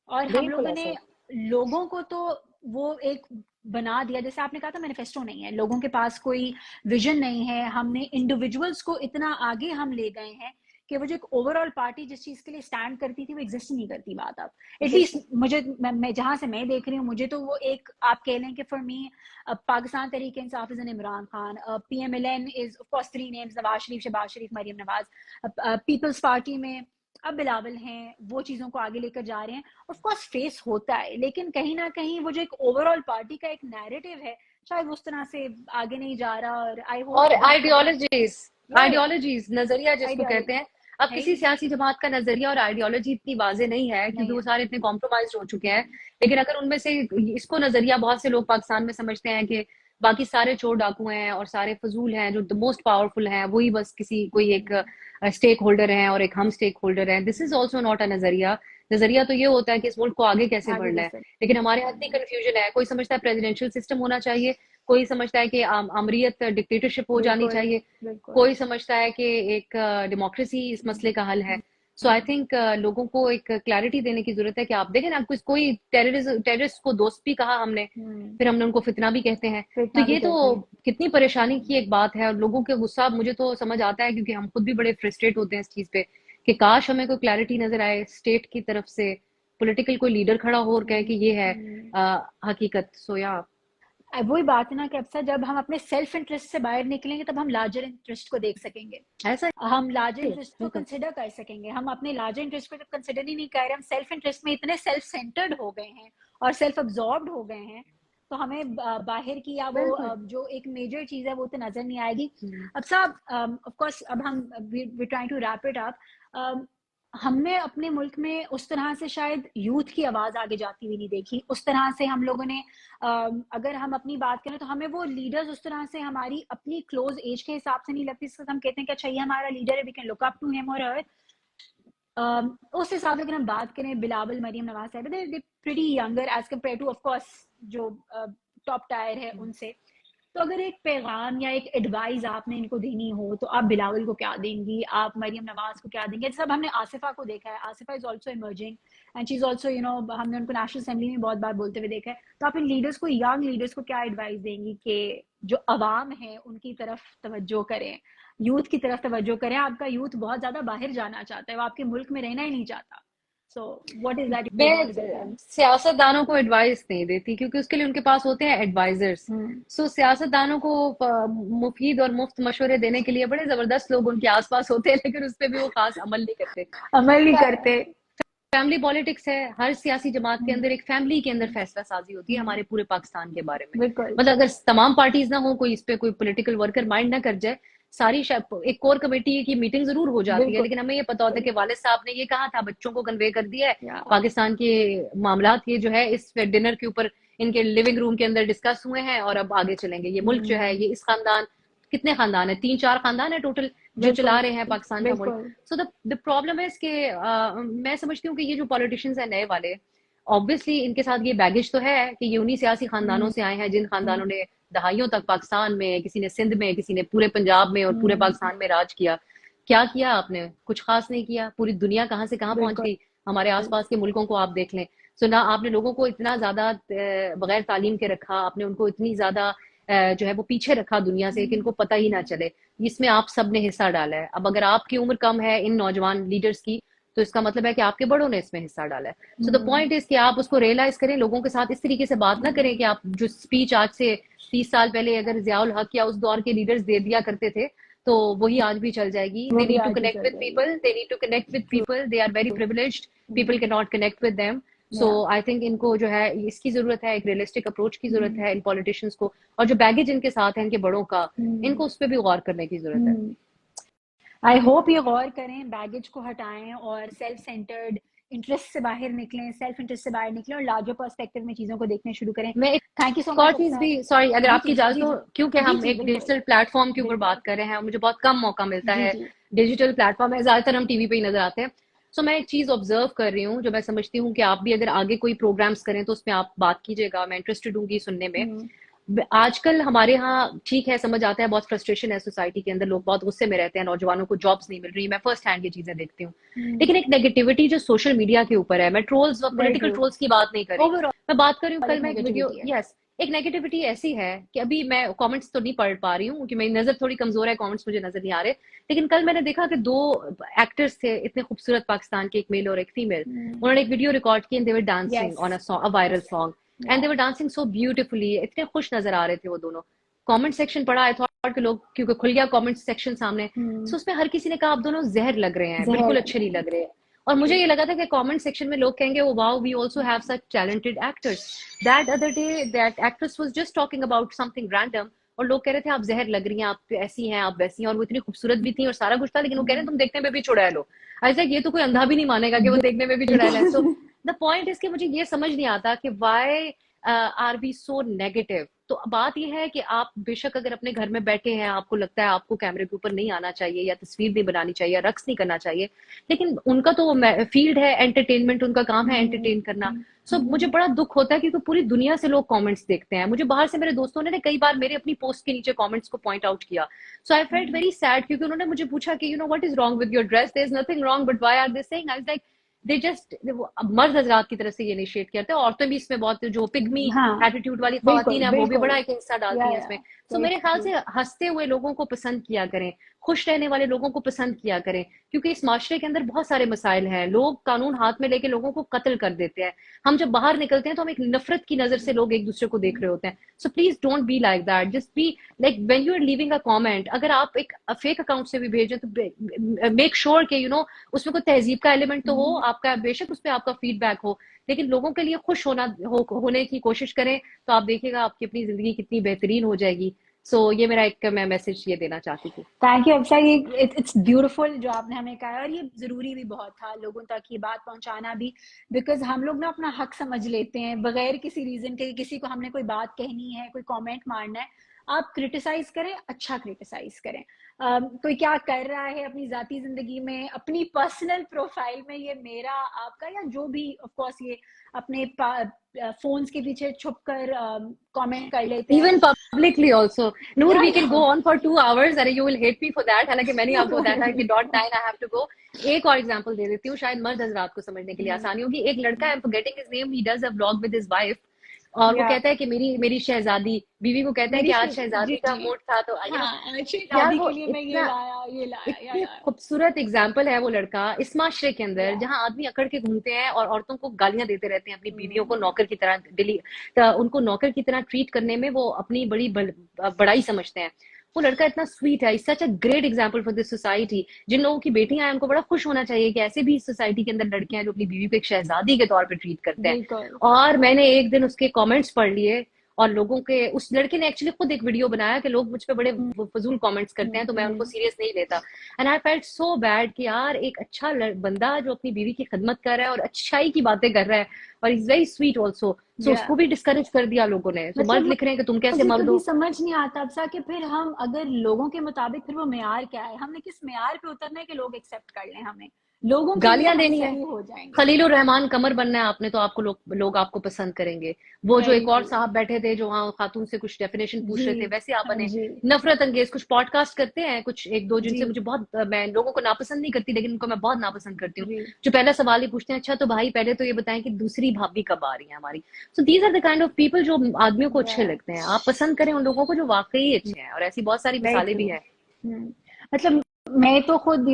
और हम बिल्कुल लोगों ने ऐसे। लोगों को तो वो एक बना दिया, जैसे आपने कहा था मैनिफेस्टो नहीं है, लोगों के पास कोई विजन नहीं है। हमने इंडिविजुअल्स को इतना आगे हम ले गए हैं कि वो जो एक ओवरऑल पार्टी जिस चीज के लिए स्टैंड करती थी वो एग्जिस्ट नहीं करती। बात अब एटलीस्ट बिल्कुल। मुझे, मैं जहां से मैं देख रही हूँ, मुझे तो वो एक आप कह लें कि for me Pakistan Tehreek Insaf is an Imran Khan, PMLN is of course three names, Nawaz Sharif, Shahbaz Sharif, Maryam Nawaz. Peoples Party में अब बिलावल हैं, वो चीजों को आगे लेकर जा रहे हैं। ऑफ कोर्स फेस होता है, लेकिन कहीं ना कहीं वो जो एक ओवरऑल पार्टी का एक नैरेटिव है शायद उस तरह से आगे नहीं जा रहा। और आई होप और कि बंद कमरा, आइडियोलॉजीज, या नजरिया जिसको कहते आइडियोलॉजी हैं, अब है ही किसी नहीं। सियासी जमात का नजरिया और आइडियोलॉजी इतनी वाजे नहीं है नहीं क्योंकि वो है। सारे इतने कॉम्प्रोमाइज हो चुके हैं। लेकिन अगर उनमें से इसको नजरिया, बहुत से लोग पाकिस्तान में समझते हैं कि बाकी सारे चोर डाकू हैं और सारे फजूल हैं, जो द मोस्ट पावरफुल हैं वही बस किसी कोई एक स्टेक होल्डर हैं और एक हम स्टेक होल्डर हैं, this is also not a नजरिया। नजरिया तो ये होता है कि इस मुल्क को आगे कैसे आगे बढ़ना है। कैसे। लेकिन हमारे यहाँ इतनी कंफ्यूजन है, कोई समझता है प्रेसिडेंशियल सिस्टम होना चाहिए, कोई समझता है कि आमरीयत डिक्टेटरशिप हो जानी बिल्कुल। चाहिए, बिल्कुल। कोई समझता है कि एक डेमोक्रेसी इस मसले का हल है। आई थिंक लोगों को एक क्लैरिटी देने की जरूरत है कि आप देखें ना, कोई टेररिस्ट को दोस्त भी कहा हमने, फिर हमने उनको फितना भी कहते हैं। फिर तो इतना भी ये तो कहते हैं। कितनी परेशानी की एक बात है, और लोगों के गुस्सा मुझे तो समझ आता है क्योंकि हम खुद भी बड़े फ्रस्ट्रेट होते हैं इस चीज पे कि काश हमें कोई क्लैरिटी नजर आए स्टेट की तरफ से, पॉलिटिकल कोई लीडर खड़ा हो और कहे कि ये है हकीकत। या वही बात है ना कि अक्सर जब हम अपने सेल्फ इंटरेस्ट से बाहर निकलेंगे तब हम लार्जर इंटरेस्ट को देख सकेंगे, ऐसा हम लार्जर ही है। इंटरेस्ट को बिल्कुल। कंसिडर कर सकेंगे। हम अपने लार्जर इंटरेस्ट को जब कंसिडर ही नहीं कर रहे, हम सेल्फ इंटरेस्ट में इतने सेल्फ सेंटर्ड हो गए हैं और सेल्फ अब्जॉर्ब्ड हो गए हैं तो हमें बाहर की या वो बिल्कुल। जो एक मेजर चीज है वो तो नजर नहीं आएगी। हम्म। अब साहब, ऑफ कोर्स अब हम we trying to wrap it up. हमने अपने मुल्क में उस तरह से शायद यूथ की आवाज आगे जाती हुई नहीं देखी, उस तरह से हम लोगों ने अगर हम अपनी बात करें तो हमें वो लीडर्स उस तरह से हमारी अपनी क्लोज एज के हिसाब से नहीं लगती, जिससे हम कहते हैं कि अच्छा ये हमारा लीडर है, we can look up to him और हर। उस हिसाब से अगर हम बात करें बिलावल, मरियम नवाज साहिबा, they pretty younger age compare to of course जो टॉप टायर है उनसे। तो अगर एक पैगाम या एक एडवाइस आपने इनको देनी हो तो आप बिलावल को क्या देंगी, आप मरियम नवाज को क्या देंगे? सब हमने आसिफा को देखा है, Asifa is also emerging and she is also हमने उनको नेशनल असेंबली में बहुत बार बोलते हुए देखा है। तो आप इन लीडर्स को, यंग लीडर्स को क्या एडवाइस देंगी कि जो अवाम है उनकी तरफ तवज्जो करें, यूथ की तरफ तवज्जो करें? आपका यूथ बहुत ज्यादा बाहर जाना चाहता है, वो आपके मुल्क में रहना ही नहीं चाहता। So what is that you want to give मैं देम? सियासतदानों को एडवाइस नहीं देती क्योंकि उसके लिए उनके पास होते हैं एडवाइजर्स। हम्म, सो सियासतदानों को मुफीद और मुफ्त मशवरे देने के लिए बड़े जबरदस्त लोग उनके आसपास होते हैं, लेकिन उस पे भी वो खास अमल नहीं करते। अमल नहीं करते। फैमिली पॉलिटिक्स है, हर सियासी जमात के हम्म, अंदर एक फैमिली के अंदर हम्म, फैसला साजी होती है हम्म, हमारे पूरे पाकिस्तान के बारे में। बिल्कुल। मतलब अगर तमाम पार्टीज ना हो, कोई इस पे कोई पॉलिटिकल वर्कर माइंड ना कर जाए, सारी एक कोर कमेटी की मीटिंग जरूर हो जाती है, बिल्कुल। लेकिन हमें ये पता होता है कि वालिद साहब ने ये कहा था, बच्चों को कन्वे कर दिया है, या पाकिस्तान के मामलात ये जो है इस डिनर के ऊपर इनके लिविंग रूम के अंदर डिस्कस हुए हैं और अब आगे चलेंगे। ये मुल्क जो है, ये इस खानदान, कितने खानदान है, 3-4 खानदान है टोटल जो चला बिल्कुल, रहे हैं पाकिस्तान का मुल्क। बिल्कुल। सो द प्रॉब्लम है कि मैं समझती हूँ कि ये जो पॉलिटिशियंस है नए वाले, ऑब्वियसली इनके साथ ये बैगेज तो है कि ये उन्हीं सियासी खानदानों हम्म, से आए हैं जिन हम्म, खानदानों ने दहाइयों तक पाकिस्तान में, किसी ने सिंध में, किसी ने पूरे पंजाब में और पूरे हम्म, पाकिस्तान में राज किया। क्या किया आपने? कुछ खास नहीं किया। पूरी दुनिया कहाँ से कहाँ पहुंच बिल्कुल। गई, हमारे आसपास के मुल्कों को आप देख लें। सो ना आपने लोगों को इतना ज्यादा बगैर तालीम के रखा, आपने उनको इतनी ज्यादा जो है वो पीछे रखा दुनिया से कि इनको पता ही ना चले। इसमें आप सब ने हिस्सा डाला है। अब अगर आपकी उम्र कम है इन नौजवान लीडर्स की, तो इसका मतलब है कि आपके बड़ों ने इसमें हिस्सा डाला है। So the hmm, point is कि आप उसको रियलाइज करें, लोगों के साथ इस तरीके से बात ना करें कि आप जो स्पीच आज से 30 साल पहले अगर जियाउल हक या उस दौर के लीडर्स दे दिया करते थे, तो वही आज भी चल जाएगी। वो दे भी नीड टू आज भी कनेक्ट चल विद जाएगी। People, they need to connect with true. People, they are very privileged, people can not connect with them. So yeah I think इनको जो है इसकी जरूरत है, एक रियलिस्टिक अप्रोच की जरूरत है इन पॉलिटिशियंस को। और जो बैगेज इनके साथ है इनके बड़ों का, इनको उस पर भी गौर करने की जरूरत है। आई होप ये गौर करें, बैगेज को हटाएं और सेल्फ सेंटर्ड इंटरेस्ट से बाहर निकलें, सेल्फ इंटरेस्ट से बाहर निकलें और लार्जर पर्सपेक्टिव में चीजों को देखने शुरू करें। मैं थैंक यू सो एक और मच चीज अफसार। भी, सॉरी अगर जी आपकी जी इजाजत जी हो, जी क्योंकि जी हम जी, एक बिल्कुल डिजिटल प्लेटफॉर्म के ऊपर बिल्कुल। बात कर रहे हैं और मुझे बहुत कम मौका मिलता जी है। जी डिजिटल प्लेटफॉर्म है, ज्यादातर हम टीवी पे ही नजर आते हैं। सो मैं एक चीज ऑब्जर्व कर रही हूँ जो मैं समझती हूँ कि आप भी अगर आगे कोई प्रोग्राम्स करें तो उसमें आप बात कीजिएगा, मैं इंटरेस्टेड हूँ सुनने में। हम्म, आजकल हमारे यहाँ ठीक है, समझ आता है, बहुत फ्रस्ट्रेशन है सोसाइटी के अंदर, लोग बहुत गुस्से में रहते हैं, नौजवानों को जॉब्स नहीं मिल रही, मैं फर्स्ट हैंड ये चीजें देखती हूँ। हम्म, लेकिन एक नेगेटिविटी जो सोशल मीडिया के ऊपर है, मैं ट्रोल्स व वेरी पॉलिटिकल ट्रू। ट्रोल्स की बात नहीं कर रही, मैं बात कर रही हूँ, ओवरऑल कल एक मैं एक वीडियो, नेगेटिविटी है। यस, एक नेगेटिविटी ऐसी है कि अभी मैं कमेंट्स तो नहीं पढ़ पा रही हूँ क्योंकि मेरी नजर थोड़ी कमजोर है, कमेंट्स मुझे नजर नहीं आ रहे। लेकिन कल मैंने देखा कि दो एक्टर्स थे इतने खूबसूरत पाकिस्तान के, एक मेल और एक फीमेल, उन्होंने एक वीडियो रिकॉर्ड की and they were dancing yes on a viral song and they were dancing so beautifully, इतने खुश नजर आ रहे थे वो दोनों। कमेंट सेक्शन पढ़ा, आई थॉट कि लोग, क्योंकि खुल गया कमेंट सेक्शन सामने, सो उसमें हर किसी ने कहा आप दोनों जहर लग रहे हैं, जहर बिल्कुल लग अच्छे रहा नहीं है। लग रहे हैं। और मुझे ट्रू। ये लगा था कि कमेंट सेक्शन में लोग कहेंगे oh wow, we also have such talented actors. That other day that actress was just talking about something random और लोग कह रहे थे आप जहर लग रही हैं, आप ऐसी हैं, आप वैसी हैं, और वो इतनी खूबसूरत भी थी और सारा कुछ था, लेकिन वो कह रहे हैं तुम देखने में भी चुड़ैल हो। ऐसा ये तो कोई अंधा भी नहीं मानेगा कि वो देखने में भी चुड़ैल है। सो बिल्कुल। द पॉइंट इज कि मुझे ये समझ नहीं आता कि why are we so negative. तो बात यह है कि आप बेशक अगर अपने घर में बैठे हैं, आपको लगता है आपको कैमरे के ऊपर नहीं आना चाहिए या तस्वीर नहीं बनानी चाहिए या रक्स नहीं करना चाहिए, लेकिन उनका तो फील्ड है एंटरटेनमेंट, उनका काम है एंटरटेन करना। सो मुझे बड़ा दुख होता है क्योंकि पूरी दुनिया से लोग कमेंट्स देखते हैं। मुझे बाहर से मेरे दोस्तों ने कई बार मेरे अपनी पोस्ट के नीचे कमेंट्स को पॉइंट आउट किया। So I felt very sad क्योंकि उन्होंने मुझे पूछा कि you know what is wrong with your dress, there is nothing wrong but why are they saying. I was like they just, मर्द हजरात की तरफ से ये इनिशिएट करते हैं, औरतें भी इसमें बहुत, जो पिग्मी हाँ, एटीट्यूड वाली बिल्कुल खवातीन है वो भी बिल्कुल। बड़ा एक हिस्सा डालती हैं या इसमें। सो वेरी मेरे ख्याल ट्रू। से हंसते हुए लोगों को पसंद किया करें, खुश रहने वाले लोगों को पसंद किया करें, क्योंकि इस माशरे के अंदर बहुत सारे मसाइल हैं। लोग कानून हाथ में लेके लोगों को कत्ल कर देते हैं। हम जब बाहर निकलते हैं तो हम एक नफरत की नजर से लोग एक दूसरे को देख रहे होते हैं। So please don't be like that, just be like when you are leaving a comment, अगर आप एक फेक अकाउंट से भी भेजें तो मेक श्योर कि यू नो उसमें कोई तहजीब का एलिमेंट तो हो, आपका बेशक उसमें आपका फीडबैक हो लेकिन लोगों के लिए खुश होने की कोशिश करें, तो आप देखिएगा आपकी अपनी जिंदगी कितनी बेहतरीन हो जाएगी। सो ये मेरा एक मैं मैसेज ये देना चाहती थी। थैंक यू अक्षय, ये इट्स ब्यूटीफुल जो आपने हमें कहा है, और ये जरूरी भी बहुत था लोगों तक ये बात पहुंचाना भी, बिकॉज हम लोग ना अपना हक समझ लेते हैं बगैर किसी रीजन के। किसी को हमने कोई बात कहनी है, कोई कमेंट मारना है, आप क्रिटिसाइज करें, अच्छा क्रिटिसाइज करें। कोई क्या कर रहा है अपनी जाती जिंदगी में, अपनी पर्सनल प्रोफाइल में, ये मेरा आपका या जो भी, ऑफ कोर्स ये अपने फोन्स के पीछे छुप कर कमेंट कर लेते हैं। Even publicly also Noor, we can go on for 2 hours। अरे you will hate me for that, हालांकि मैंने आपको बताया था कि .9 आई हैव टू गो। एक और एग्जांपल दे देती हूँ, शायद मर्द हजरात को समझने के लिए आसानी होगी। एक लड़का, I am forgetting his name, he does a vlog with his wife, और वो कहता है कि मेरी शहजादी, बीवी को कहता है कि आज शहजादी का मूड था, तो यार वो के लिए मैं ये लाया इतनी खूबसूरत एग्जाम्पल है वो लड़का इस माशरे के अंदर, जहाँ आदमी अकड़ के घूमते हैं और औरतों को गालियां देते रहते हैं, अपनी बीवियों को नौकर की तरह उनको नौकर की तरह ट्रीट करने में वो अपनी बड़ाई समझते हैं। वो लड़का इतना स्वीट है, such a great example for this society. जिन लोगों की बेटियां हैं उनको बड़ा खुश होना चाहिए कि ऐसे भी सोसाइटी के अंदर लड़कियां जो अपनी बीवी को एक शहजादी के तौर पे ट्रीट करते हैं। और मैंने एक दिन उसके कमेंट्स पढ़ लिए, और लोगों के, उस लड़के ने एक्चुअली खुद एक वीडियो बनाया कि लोग मुझ पे बड़े फजूल कमेंट्स करते हैं, तो मैं उनको सीरियस नहीं लेता। And I felt so bad कि यार एक अच्छा बंदा जो अपनी बीवी की खिदमत कर रहा है और अच्छाई की बातें कर रहा है, और इज वेरी स्वीट ऑल्सो, सो उसको भी डिस्करेज कर दिया लोगों ने। तो मर्द लिख रहे हैं कि तुम कैसे मर्द हो। समझ नहीं आता अब सा कि फिर हम अगर लोगों के मुताबिक, फिर वो मेयार क्या है, हमने किस मेयार पे उतरना है कि लोग एक्सेप्ट कर लें हमें, लोगों गालियां देनी है, हो जाएंगे। खलीलुर रहमान कमर बनना है आपने, तो आपको लोग आपको पसंद करेंगे। वो जो एक और साहब बैठे थे जो वहाँ खातून से कुछ डेफिनेशन पूछ रहे थे, वैसे आप बने। नफरत अंगेज कुछ पॉडकास्ट करते हैं कुछ एक दो, जिनसे मुझे बहुत, मैं लोगों को नापसंद नहीं करती, लेकिन उनको मैं बहुत नापसंद करती हूँ, जो पहला सवाल ही पूछते हैं, अच्छा तो भाई पहले तो ये बताएं कि दूसरी भाभी कब आ रही है हमारी। So these are the kind of people जो आदमियों को अच्छे लगते हैं। आप पसंद करें उन लोगों को जो वाकई अच्छे हैं, और ऐसी बहुत सारी मिसालें भी हैं। मतलब मैं तो खुद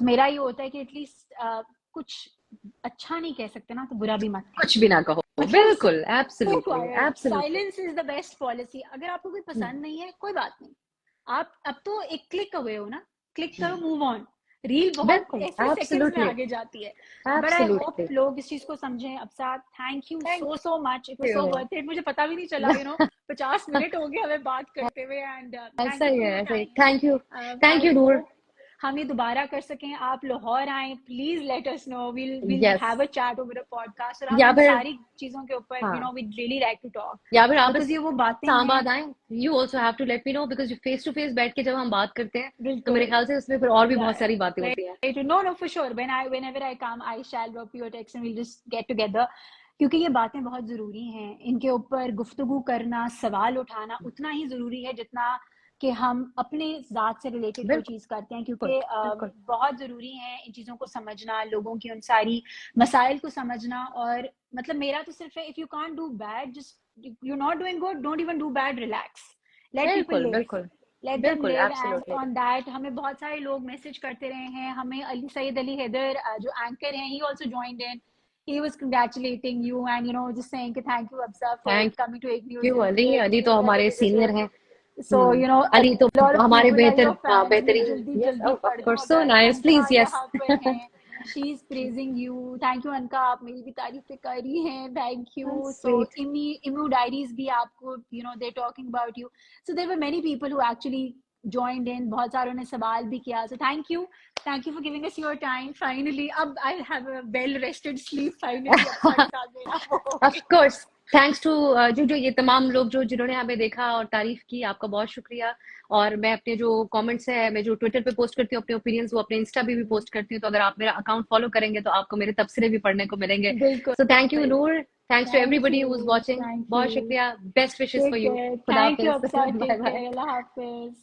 मेरा ये होता है कि एटलीस्ट कुछ अच्छा नहीं कह सकते ना, तो बुरा भी मत, कुछ भी ना कहो। बिल्कुल, absolutely, absolutely. Silence is the best policy. अगर आपको कोई पसंद नहीं है, कोई बात नहीं, आप अब तो एक क्लिक अवे हो ना, क्लिक करो, मूव ऑन। रील बहुत ऐसे सेकंड्स में आगे जाती है। बट आई होप लोग इस चीज को समझें। अब साथ thank you so much, it was so worth it. मुझे पता भी नहीं चला 50 मिनट हो गए हमें बात करते हुए। एंड ऐसा ही है, थैंक यू नूर। हम ये दोबारा कर सकें, आप लाहौर आए, please let us know, we'll have a chat over a podcast, और हम सारी चीजों के ऊपर we'd really like to talk, या फिर आप ये वो बातें इस्लामाबाद आए, you also have to let me know, because face to face बैठ के जब हम बात करते हैं तो मेरे ख्याल से उसमें फिर और भी बहुत सारी बातें होती हैं। No, for sure, whenever I come I shall drop you a text and we'll just get together, क्योंकि ये बातें बहुत जरूरी हैं। इनके ऊपर गुफ्तगू करना, सवाल उठाना उतना ही जरूरी है जितना कि हम अपने जात से रिलेटेड कोई चीज करते हैं, क्योंकि बहुत जरूरी है इन चीजों को समझना, लोगों की उन सारी मसाइल को समझना। और मतलब मेरा तो सिर्फ है, if you can't do bad, just you not doing good, don't even do bad, relax, let people live, let them live. And on that हमें बहुत सारे लोग मैसेज करते रहे हैं। हमें सैयद अली हैदर जो एंकर हैं, ही also joined in, he was congratulating you and just saying कि thank you Absa for coming to एक न्यूज़। अली तो हमारे सीनियर हैं, so अली तो हमारे बेहतरीन, of course, so nice, please, yes. She is praising you, thank you अनका, आप मेरी भी तारीफें कर रही हैं, thank you। So emu diaries भी आपको they're talking about you, so there were many people who actually joined in, बहुत सारों ने सवाल भी किया, so thank you for giving us your time finally। अब I'll have a well rested sleep finally। Of course, thanks to जो ये तमाम लोग जिन्होंने हमें देखा और तारीफ की, आपका बहुत शुक्रिया। और मैं अपने जो कमेंट्स है, मैं जो ट्विटर पे पोस्ट करती हूँ अपने ओपिनियंस, वो अपने इंस्टा पे भी पोस्ट करती हूँ, तो अगर आप मेरा अकाउंट फॉलो करेंगे तो आपको मेरे तबसरे भी पढ़ने को मिलेंगे। So thank you Noor, thanks to everybody who is watching, बहुत शुक्रिया, best wishes for you, thank you, Allah Hafiz.